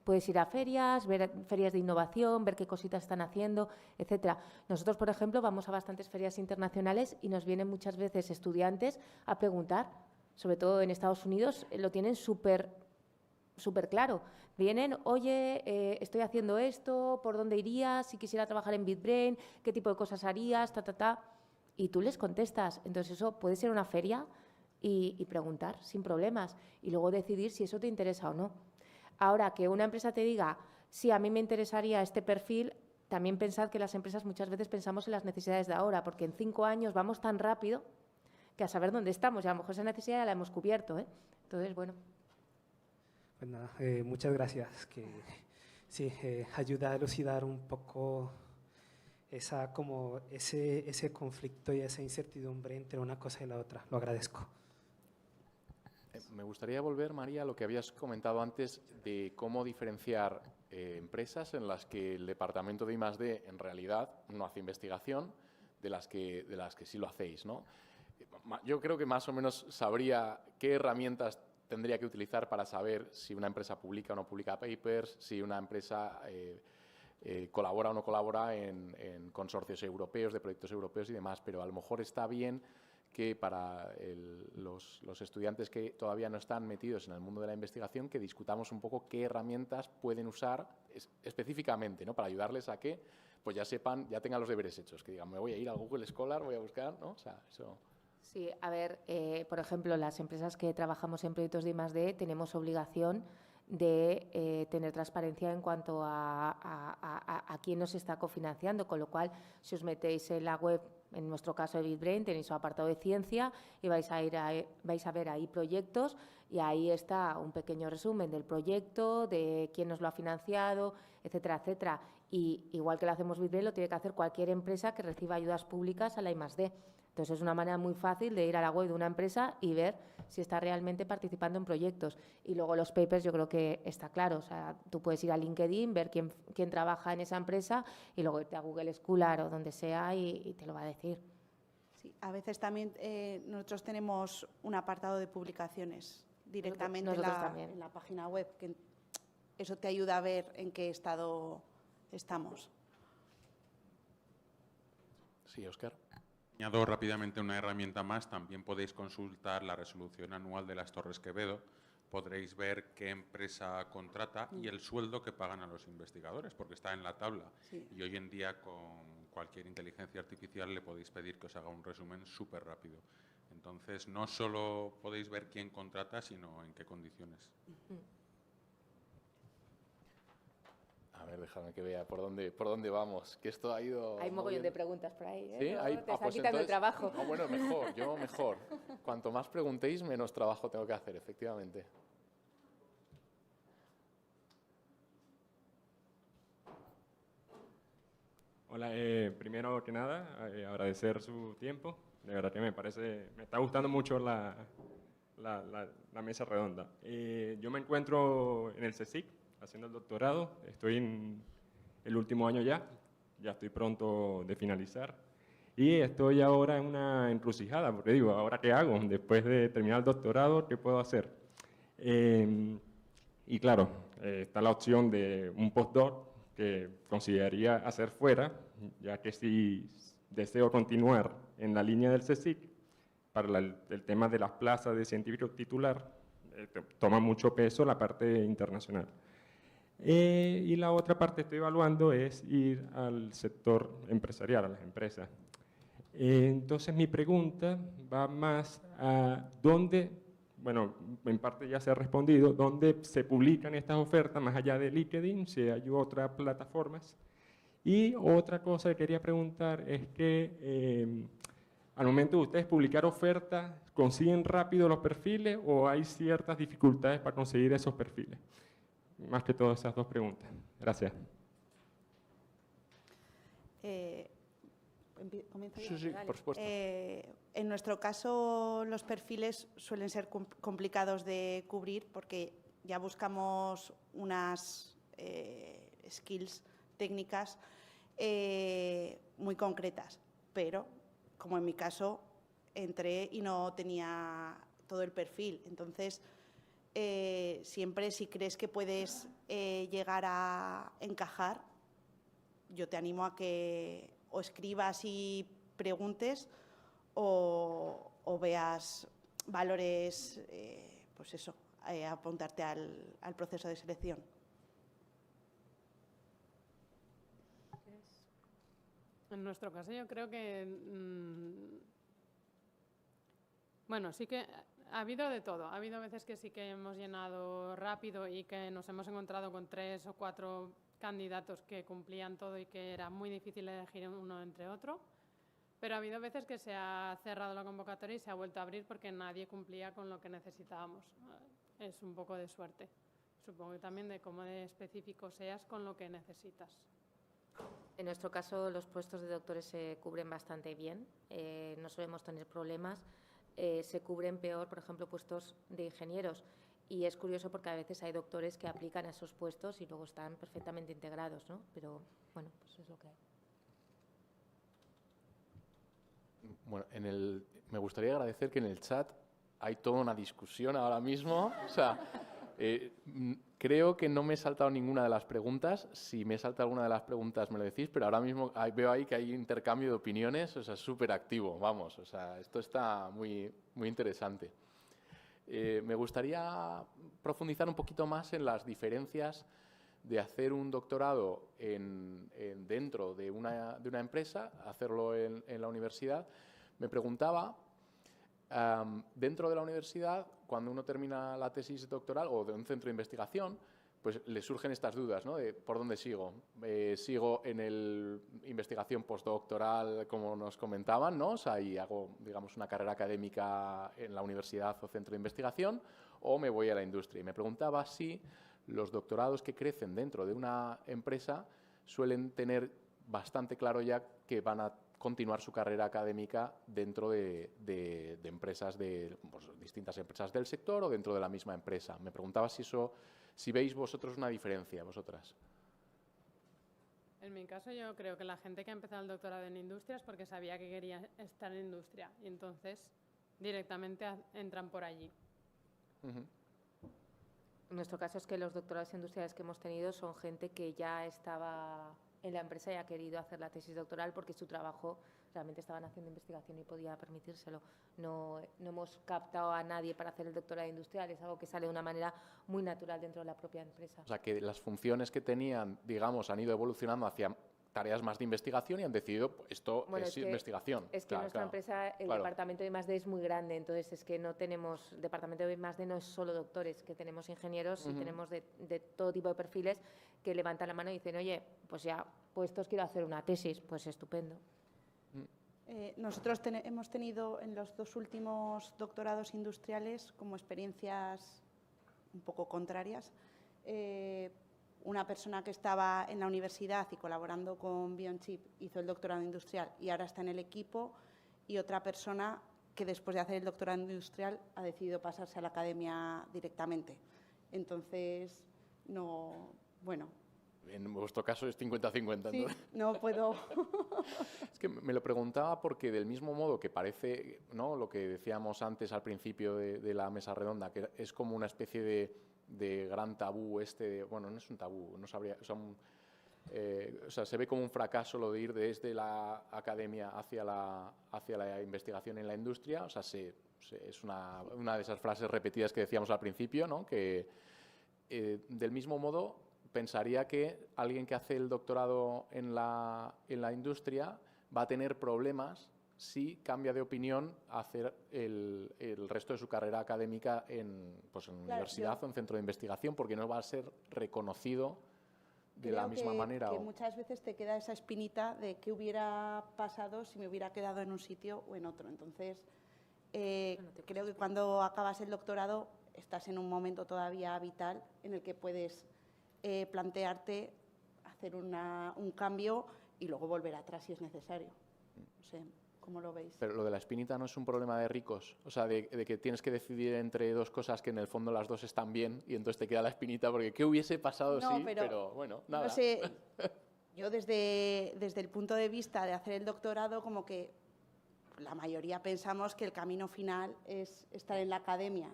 Puedes ir a ferias, ver ferias de innovación, ver qué cositas están haciendo, etcétera. Nosotros, por ejemplo, vamos a bastantes ferias internacionales y nos vienen muchas veces estudiantes a preguntar, sobre todo en Estados Unidos, lo tienen súper claro. Vienen, oye, estoy haciendo esto, ¿por dónde irías? Si quisiera trabajar en BitBrain, ¿qué tipo de cosas harías? Y tú les contestas. Entonces eso puede ser una feria y preguntar sin problemas y luego decidir si eso te interesa o no. Ahora, que una empresa te diga, sí, a mí me interesaría este perfil, también pensad que las empresas muchas veces pensamos en las necesidades de ahora, porque en 5 años vamos tan rápido que a saber dónde estamos. Y a lo mejor esa necesidad ya la hemos cubierto, ¿eh? Entonces, bueno. Pues nada, muchas gracias. Que sí, ayuda a elucidar un poco ese conflicto y esa incertidumbre entre una cosa y la otra. Lo agradezco. Me gustaría volver, María, a lo que habías comentado antes de cómo diferenciar empresas en las que el departamento de I+D en realidad no hace investigación de las que sí lo hacéis, ¿no? Yo creo que más o menos sabría qué herramientas tendría que utilizar para saber si una empresa publica o no publica papers, si una empresa colabora o no colabora en consorcios europeos, de proyectos europeos y demás, pero a lo mejor está bien que para los estudiantes que todavía no están metidos en el mundo de la investigación, que discutamos un poco qué herramientas pueden usar específicamente, ¿no? Para ayudarles a que pues ya sepan, ya tengan los deberes hechos, que digan, me voy a ir a Google Scholar, voy a buscar, ¿no? O sea, eso... Sí, a ver, por ejemplo, las empresas que trabajamos en proyectos de I+D tenemos obligación de tener transparencia en cuanto a quién nos está cofinanciando, con lo cual, si os metéis en la web, en nuestro caso de BitBrain, tenéis un apartado de ciencia y vais a ver ahí proyectos y ahí está un pequeño resumen del proyecto, de quién nos lo ha financiado, etcétera, etcétera. Y igual que lo hacemos BitBrain, lo tiene que hacer cualquier empresa que reciba ayudas públicas a la I+D. Entonces, es una manera muy fácil de ir a la web de una empresa y ver si está realmente participando en proyectos. Y luego los papers yo creo que está claro. O sea, tú puedes ir a LinkedIn, ver quién trabaja en esa empresa y luego irte a Google Scholar o donde sea y te lo va a decir. Sí, a veces también nosotros tenemos un apartado de publicaciones directamente en la página web, que eso te ayuda a ver en qué estado estamos. Sí, Óscar. Añado rápidamente una herramienta más. También podéis consultar la resolución anual de las Torres Quevedo. Podréis ver qué empresa contrata y el sueldo que pagan a los investigadores, porque está en la tabla. Sí. Y hoy en día, con cualquier inteligencia artificial, le podéis pedir que os haga un resumen súper rápido. Entonces, no solo podéis ver quién contrata, sino en qué condiciones. A ver, déjame que vea por dónde vamos, que esto ha ido... Hay mogollón de preguntas por ahí, ¿eh? ¿Sí? No, Hay, te están pues quitando el entonces, trabajo. No, bueno, mejor. Cuanto más preguntéis, menos trabajo tengo que hacer, efectivamente. Hola, primero que nada, agradecer su tiempo. De verdad que me está gustando mucho la mesa redonda. Yo me encuentro en el CSIC haciendo el doctorado, estoy en el último año ya estoy pronto de finalizar y estoy ahora en una encrucijada, porque digo, ¿ahora qué hago? Después de terminar el doctorado, ¿qué puedo hacer? Y claro, está la opción de un postdoc que consideraría hacer fuera, ya que si deseo continuar en la línea del CSIC, para el tema de las plazas de científico titular, toma mucho peso la parte internacional. Y la otra parte que estoy evaluando es ir al sector empresarial, a las empresas. Entonces mi pregunta va más a dónde, bueno, en parte ya se ha respondido, dónde se publican estas ofertas más allá de LinkedIn, si hay otras plataformas. Y otra cosa que quería preguntar es que al momento de ustedes publicar ofertas, ¿consiguen rápido los perfiles o hay ciertas dificultades para conseguir esos perfiles? Más que todas esas dos preguntas. Gracias. ¿Comienzo yo? Sí, por supuesto. En nuestro caso, los perfiles suelen ser complicados de cubrir porque ya buscamos unas skills técnicas muy concretas, pero como en mi caso entré y no tenía todo el perfil, entonces siempre si crees que puedes llegar a encajar, yo te animo a que o escribas y preguntes o veas valores, pues eso, apuntarte al proceso de selección. En nuestro caso yo creo que, bueno, sí que ha habido de todo. Ha habido veces que sí que hemos llenado rápido y que nos hemos encontrado con 3 o 4 candidatos que cumplían todo y que era muy difícil elegir uno entre otro. Pero ha habido veces que se ha cerrado la convocatoria y se ha vuelto a abrir porque nadie cumplía con lo que necesitábamos. Es un poco de suerte. Supongo que también de cómo de específico seas con lo que necesitas. En nuestro caso, los puestos de doctores se cubren bastante bien. No solemos tener problemas. Se cubren peor, por ejemplo, puestos de ingenieros. Y es curioso porque a veces hay doctores que aplican a esos puestos y luego están perfectamente integrados, ¿no? Pero, bueno, pues es lo que hay. Bueno, me gustaría agradecer que en el chat hay toda una discusión ahora mismo. O sea, creo que no me he saltado ninguna de las preguntas. Si me he saltado alguna de las preguntas me lo decís, pero ahora mismo veo ahí que hay intercambio de opiniones, o sea, súper activo, vamos. O sea, esto está muy, muy interesante. Me gustaría profundizar un poquito más en las diferencias de hacer un doctorado dentro de una empresa, hacerlo en la universidad. Me preguntaba, dentro de la universidad, cuando uno termina la tesis doctoral o de un centro de investigación, pues le surgen estas dudas, ¿no? De ¿por dónde sigo? ¿Sigo en investigación postdoctoral, como nos comentaban, ¿no? O sea, y hago, digamos, una carrera académica en la universidad o centro de investigación, o me voy a la industria. Y me preguntaba si los doctorados que crecen dentro de una empresa suelen tener bastante claro ya que van a continuar su carrera académica dentro de empresas, pues, distintas empresas del sector o dentro de la misma empresa. Me preguntaba si veis vosotros una diferencia, vosotras. En mi caso, yo creo que la gente que ha empezado el doctorado en industria es porque sabía que quería estar en industria y entonces directamente entran por allí. En nuestro caso es que los doctorados industriales que hemos tenido son gente que ya estaba en la empresa y ha querido hacer la tesis doctoral porque su trabajo realmente estaban haciendo investigación y podía permitírselo. No hemos captado a nadie para hacer el doctorado industrial, es algo que sale de una manera muy natural dentro de la propia empresa. O sea, que las funciones que tenían, digamos, han ido evolucionando hacia tareas más de investigación y han decidido, pues, esto es investigación. Es que en nuestra empresa el departamento de I+D es muy grande, entonces es que no tenemos, departamento de I+D no es solo doctores, que tenemos ingenieros y tenemos de todo tipo de perfiles que levantan la mano y dicen, oye, pues ya, puestos quiero hacer una tesis, pues estupendo. Nosotros hemos tenido en los 2 últimos doctorados industriales como experiencias un poco contrarias. Una persona que estaba en la universidad y colaborando con BeyondChip hizo el doctorado industrial y ahora está en el equipo, y otra persona que después de hacer el doctorado industrial ha decidido pasarse a la academia directamente. Entonces, no, bueno. En vuestro caso es 50-50. Sí, no puedo. Es que me lo preguntaba porque del mismo modo que parece, ¿no?, lo que decíamos antes al principio de la mesa redonda, que es como una especie de gran tabú bueno, no es un tabú, no sabría, o sea, se ve como un fracaso lo de ir desde la academia hacia la investigación en la industria. O sea, es una de esas frases repetidas que decíamos al principio, ¿no?, que del mismo modo pensaría que alguien que hace el doctorado en la industria va a tener problemas si cambia de opinión a hacer el resto de su carrera académica en universidad o en centro de investigación, porque no va a ser reconocido de la misma manera. Que muchas veces te queda esa espinita de qué hubiera pasado si me hubiera quedado en un sitio o en otro. Entonces, creo que cuando acabas el doctorado estás en un momento todavía vital en el que puedes plantearte hacer un cambio y luego volver atrás si es necesario. No sé, ¿cómo lo veis? Pero lo de la espinita no es un problema de ricos, o sea, de que tienes que decidir entre dos cosas que en el fondo las dos están bien y entonces te queda la espinita porque ¿qué hubiese pasado no, si? Pero bueno, nada. No sé, yo desde el punto de vista de hacer el doctorado, como que la mayoría pensamos que el camino final es estar en la academia.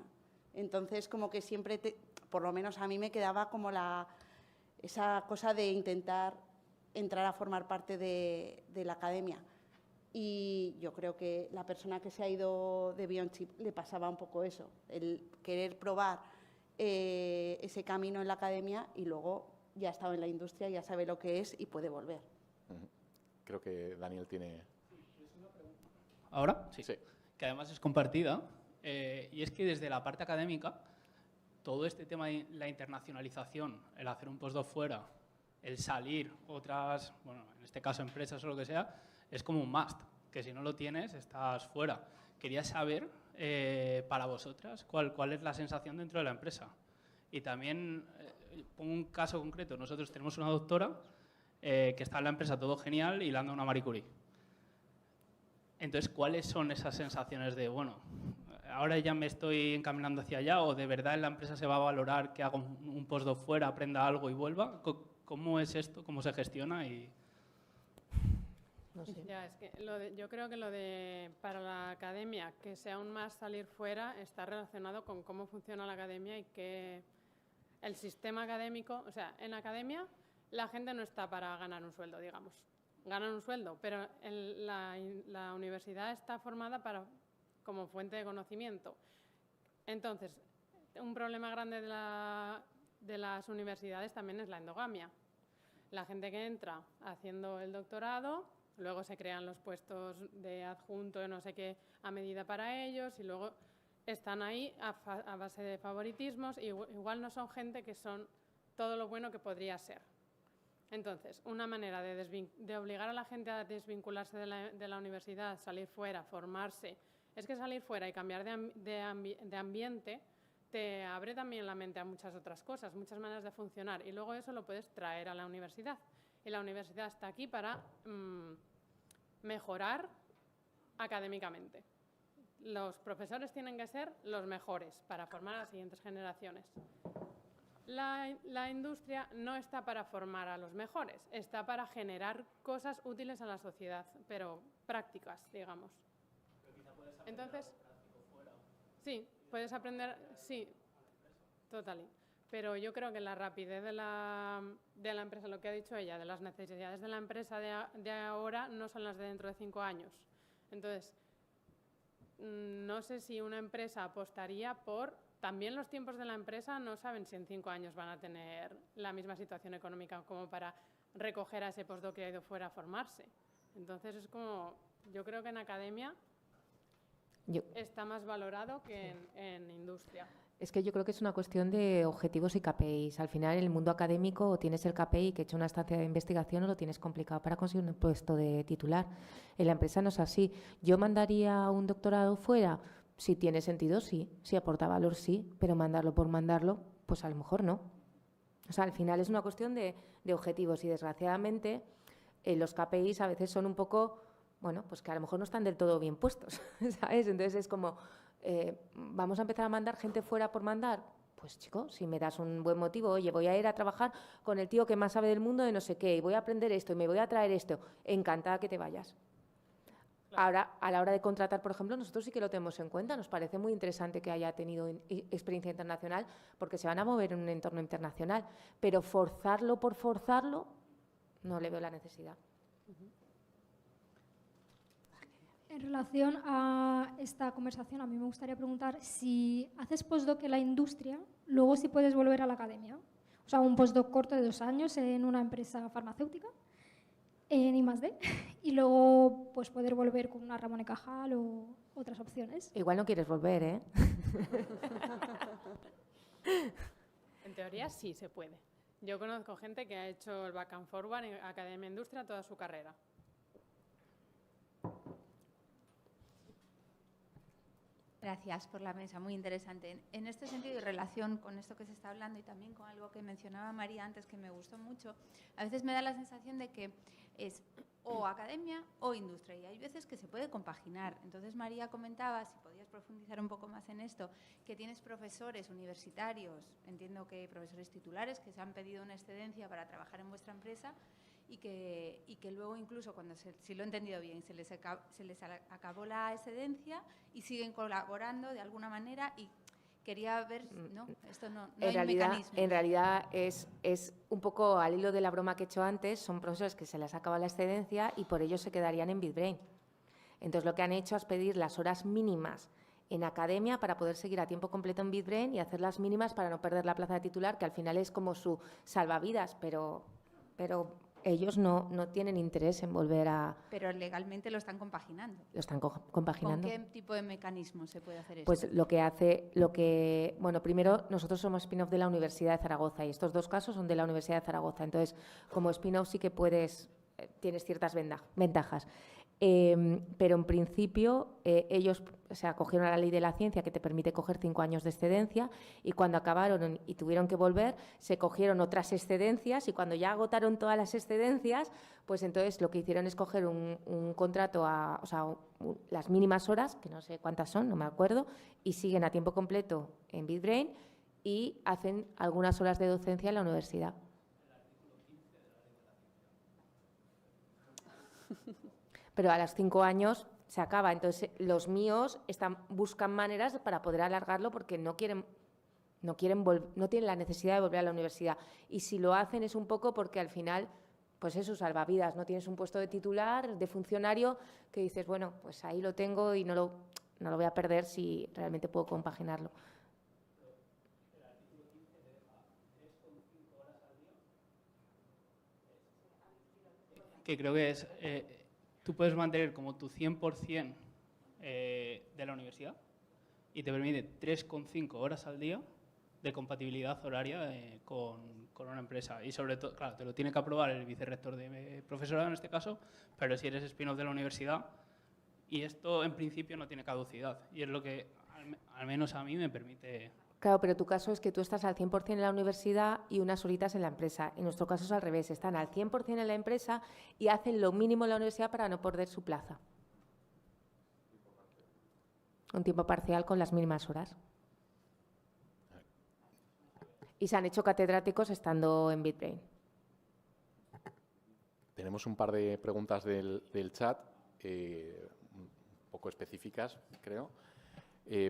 Entonces, como que siempre, por lo menos a mí me quedaba como esa cosa de intentar entrar a formar parte de la academia. Y yo creo que la persona que se ha ido de BeyondChip le pasaba un poco eso, el querer probar ese camino en la academia y luego ya ha estado en la industria, ya sabe lo que es y puede volver. Creo que Daniel tiene... ¿Ahora? Sí. Que además es compartida. Y es que desde la parte académica, todo este tema de la internacionalización, el hacer un postdoc fuera, el salir otras, bueno, en este caso empresas o lo que sea, es como un must. que si no lo tienes estás fuera. Quería saber, para vosotras, cuál es la sensación dentro de la empresa. Y también, pongo un caso concreto, nosotros tenemos una doctora que está en la empresa todo genial y le han dado una Marie Curie. Entonces, ¿cuáles son esas sensaciones de, bueno, ahora ya me estoy encaminando hacia allá, o de verdad en la empresa se va a valorar que haga un postdoc fuera, aprenda algo y vuelva? ¿Cómo es esto? ¿Cómo se gestiona? No sé. Ya, es que yo creo que para la academia, que sea aún más salir fuera, está relacionado con cómo funciona la academia y que el sistema académico, o sea, en academia la gente no está para ganar un sueldo, digamos. Ganan un sueldo, pero la universidad está formada como fuente de conocimiento. Entonces, un problema grande de las universidades también es la endogamia. La gente que entra haciendo el doctorado, luego se crean los puestos de adjunto, de no sé qué, a medida para ellos, y luego están ahí a base de favoritismos, y igual no son gente que son todo lo bueno que podría ser. Entonces, una manera de obligar a la gente a desvincularse de la universidad, salir fuera, formarse, es que salir fuera y cambiar de ambiente te abre también la mente a muchas otras cosas, muchas maneras de funcionar, y luego eso lo puedes traer a la universidad. Y la universidad está aquí para mejorar académicamente. Los profesores tienen que ser los mejores para formar a las siguientes generaciones. La industria no está para formar a los mejores, está para generar cosas útiles a la sociedad, pero prácticas, digamos. Entonces, sí, puedes aprender, sí, total. Pero yo creo que la rapidez de la empresa, lo que ha dicho ella, de las necesidades de la empresa de ahora no son las de dentro de 5 años. Entonces, no sé si una empresa apostaría por... También los tiempos de la empresa no saben si en 5 años van a tener la misma situación económica como para recoger a ese postdoc que ha ido fuera a formarse. Entonces, es como... Yo creo que en academia está más valorado que en industria. Es que yo creo que es una cuestión de objetivos y KPIs. Al final, en el mundo académico, o tienes el KPI que he hecho una estancia de investigación, o lo tienes complicado para conseguir un puesto de titular. En la empresa no es así. ¿Yo mandaría un doctorado fuera? Si tiene sentido, sí. Si aporta valor, sí. Pero mandarlo por mandarlo, pues a lo mejor no. O sea, al final es una cuestión de objetivos, y desgraciadamente los KPIs a veces son un poco, bueno, pues que a lo mejor no están del todo bien puestos, ¿sabes? Entonces es como... ¿vamos a empezar a mandar gente fuera por mandar? Pues chico, si me das un buen motivo, oye, voy a ir a trabajar con el tío que más sabe del mundo de no sé qué, y voy a aprender esto, y me voy a traer esto, encantada que te vayas. Claro. Ahora, a la hora de contratar, por ejemplo, nosotros sí que lo tenemos en cuenta, nos parece muy interesante que haya tenido experiencia internacional, porque se van a mover en un entorno internacional, pero forzarlo por forzarlo, no le veo la necesidad. En relación a esta conversación, a mí me gustaría preguntar si haces postdoc en la industria, luego sí puedes volver a la academia. O sea, un postdoc corto de 2 años en una empresa farmacéutica, en I+D, y luego pues poder volver con una Ramón y Cajal o otras opciones. Igual no quieres volver, ¿eh? En teoría sí se puede. Yo conozco gente que ha hecho el back and forward en Academia e Industria toda su carrera. Gracias por la mesa, muy interesante. En este sentido, y relación con esto que se está hablando y también con algo que mencionaba María antes, que me gustó mucho, a veces me da la sensación de que es o academia o industria, y hay veces que se puede compaginar. Entonces, María comentaba, si podías profundizar un poco más en esto, que tienes profesores universitarios, entiendo que profesores titulares, que se han pedido una excedencia para trabajar en vuestra empresa, y que luego incluso cuando, si lo he entendido bien, se les acabó la excedencia y siguen colaborando de alguna manera, y quería ver, no, esto no hay mecanismo. En realidad es un poco al hilo de la broma que he hecho antes, son profesores que se les acaba la excedencia y por ello se quedarían en BitBrain. Entonces lo que han hecho es pedir las horas mínimas en academia para poder seguir a tiempo completo en BitBrain y hacer las mínimas para no perder la plaza de titular, que al final es como su salvavidas, pero ellos no tienen interés en volver a... Pero legalmente lo están compaginando. Lo están compaginando. ¿Con qué tipo de mecanismo se puede hacer eso? Pues bueno, primero nosotros somos spin-off de la Universidad de Zaragoza, y estos 2 casos son de la Universidad de Zaragoza. Entonces, como spin-off sí que tienes ciertas ventajas. Pero en principio ellos se acogieron a la ley de la ciencia que te permite coger 5 años de excedencia y cuando acabaron y tuvieron que volver se cogieron otras excedencias y cuando ya agotaron todas las excedencias, pues entonces lo que hicieron es coger un contrato o sea, las mínimas horas, que no sé cuántas son, no me acuerdo, y siguen a tiempo completo en BitBrain y hacen algunas horas de docencia en la universidad. Pero a los 5 años se acaba. Entonces, los míos buscan maneras para poder alargarlo porque no tienen la necesidad de volver a la universidad. Y si lo hacen es un poco porque al final, pues es su salvavidas. No tienes un puesto de titular, de funcionario, que dices, bueno, pues ahí lo tengo y no lo voy a perder si realmente puedo compaginarlo. Que creo que es... tú puedes mantener como tu 100% de la universidad y te permite 3,5 horas al día de compatibilidad horaria con una empresa. Y sobre todo, claro, te lo tiene que aprobar el vicerrector de profesorado en este caso, pero si eres spin-off de la universidad, y esto en principio no tiene caducidad. Y es lo que al menos a mí me permite... Claro, pero tu caso es que tú estás al 100% en la universidad y unas horitas en la empresa. En nuestro caso es al revés, están al 100% en la empresa y hacen lo mínimo en la universidad para no perder su plaza. Un tiempo parcial con las mínimas horas. Y se han hecho catedráticos estando en BitBrain. Tenemos un par de preguntas del chat, un poco específicas, creo.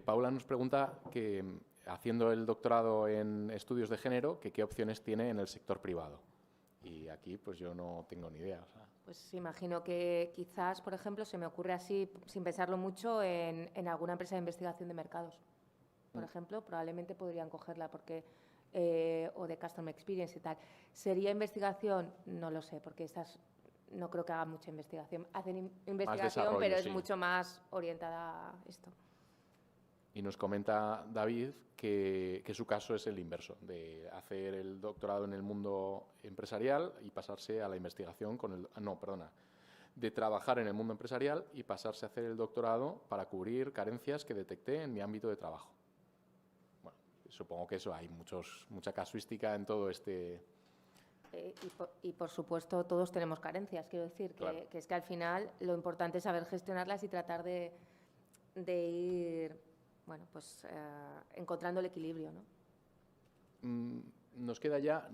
Paula nos pregunta que, haciendo el doctorado en estudios de género, que qué opciones tiene en el sector privado. Y aquí pues yo no tengo ni idea. O sea. Pues imagino que quizás, por ejemplo, se me ocurre así, sin pensarlo mucho, en alguna empresa de investigación de mercados. Por ejemplo, probablemente podrían cogerla porque... o de Customer Experience y tal. ¿Sería investigación? No lo sé, porque estas no creo que hagan mucha investigación. Hacen investigación, pero es mucho más orientada a esto. Y nos comenta David que su caso es el inverso, de hacer el doctorado en el mundo empresarial y pasarse a la investigación de trabajar en el mundo empresarial y pasarse a hacer el doctorado para cubrir carencias que detecté en mi ámbito de trabajo. Bueno, supongo que eso hay mucha casuística en todo este... Y por supuesto todos tenemos carencias, quiero decir, claro. que es que al final lo importante es saber gestionarlas y tratar de ir... Bueno, pues encontrando el equilibrio, ¿no? Nos queda ya,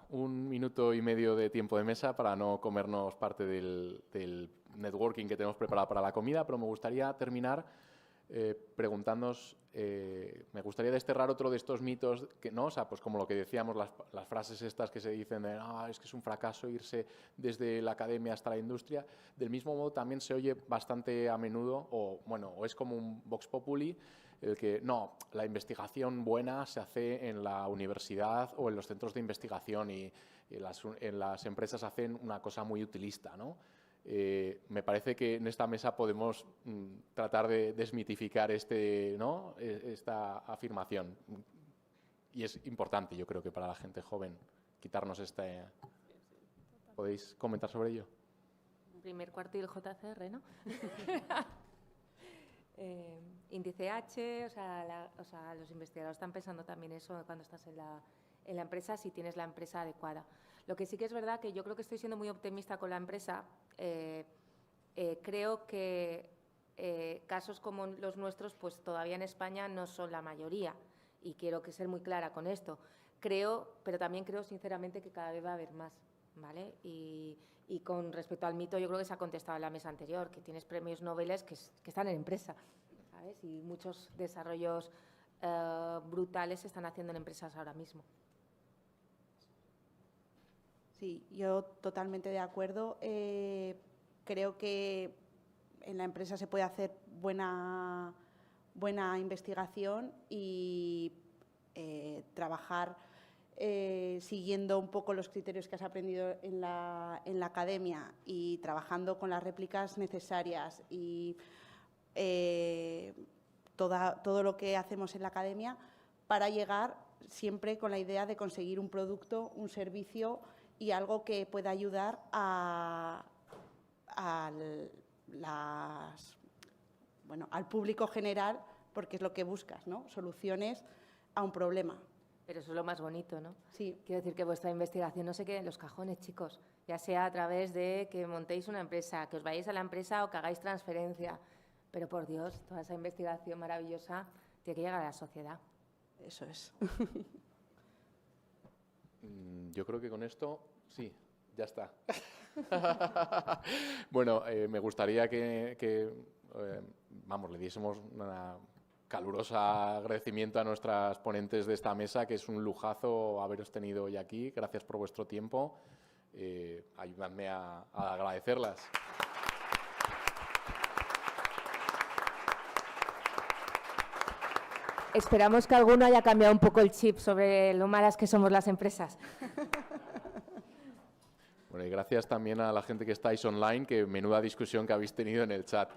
1 minuto y medio de tiempo de mesa para no comernos parte del networking que tenemos preparado para la comida, pero me gustaría terminar preguntándoos, me gustaría desterrar otro de estos mitos, que no, o sea, pues como lo que decíamos, las frases estas que se dicen de es que es un fracaso irse desde la academia hasta la industria. Del mismo modo también se oye bastante a menudo, o es como un vox populi, el que no, la investigación buena se hace en la universidad o en los centros de investigación y en las empresas hacen una cosa muy utilista, ¿no? Me parece que en esta mesa podemos tratar de desmitificar esta afirmación. Y es importante, yo creo que para la gente joven, quitarnos este... ¿Podéis comentar sobre ello? Primer cuartil JCR, ¿no? Índice H, o sea, los investigadores están pensando también eso cuando estás en la empresa, si tienes la empresa adecuada. Lo que sí que es verdad que yo creo que estoy siendo muy optimista con la empresa. Creo que casos como los nuestros, pues todavía en España no son la mayoría y quiero ser muy clara con esto. Pero también creo sinceramente que cada vez va a haber más, ¿vale? Y con respecto al mito, yo creo que se ha contestado en la mesa anterior, que tienes premios Nobel que están en empresa, ¿sabes? Y muchos desarrollos brutales se están haciendo en empresas ahora mismo. Sí, yo totalmente de acuerdo. Creo que en la empresa se puede hacer buena investigación y trabajar siguiendo un poco los criterios que has aprendido en la academia y trabajando con las réplicas necesarias y todo lo que hacemos en la academia para llegar siempre con la idea de conseguir un producto, un servicio y algo que pueda ayudar a al público general, porque es lo que buscas, ¿no? Soluciones a un problema. Pero eso es lo más bonito, ¿no? Sí. Quiero decir que vuestra investigación no se quede en los cajones, chicos, ya sea a través de que montéis una empresa, que os vayáis a la empresa o que hagáis transferencia. Pero, por Dios, toda esa investigación maravillosa tiene que llegar a la sociedad. Eso es. Yo creo que con esto, sí, ya está. Bueno, me gustaría que le diésemos una calurosa agradecimiento a nuestras ponentes de esta mesa, que es un lujazo haberos tenido hoy aquí. Gracias por vuestro tiempo. Ayudadme a agradecerlas. Esperamos que alguno haya cambiado un poco el chip sobre lo malas que somos las empresas. Bueno, y gracias también a la gente que estáis online, que menuda discusión que habéis tenido en el chat.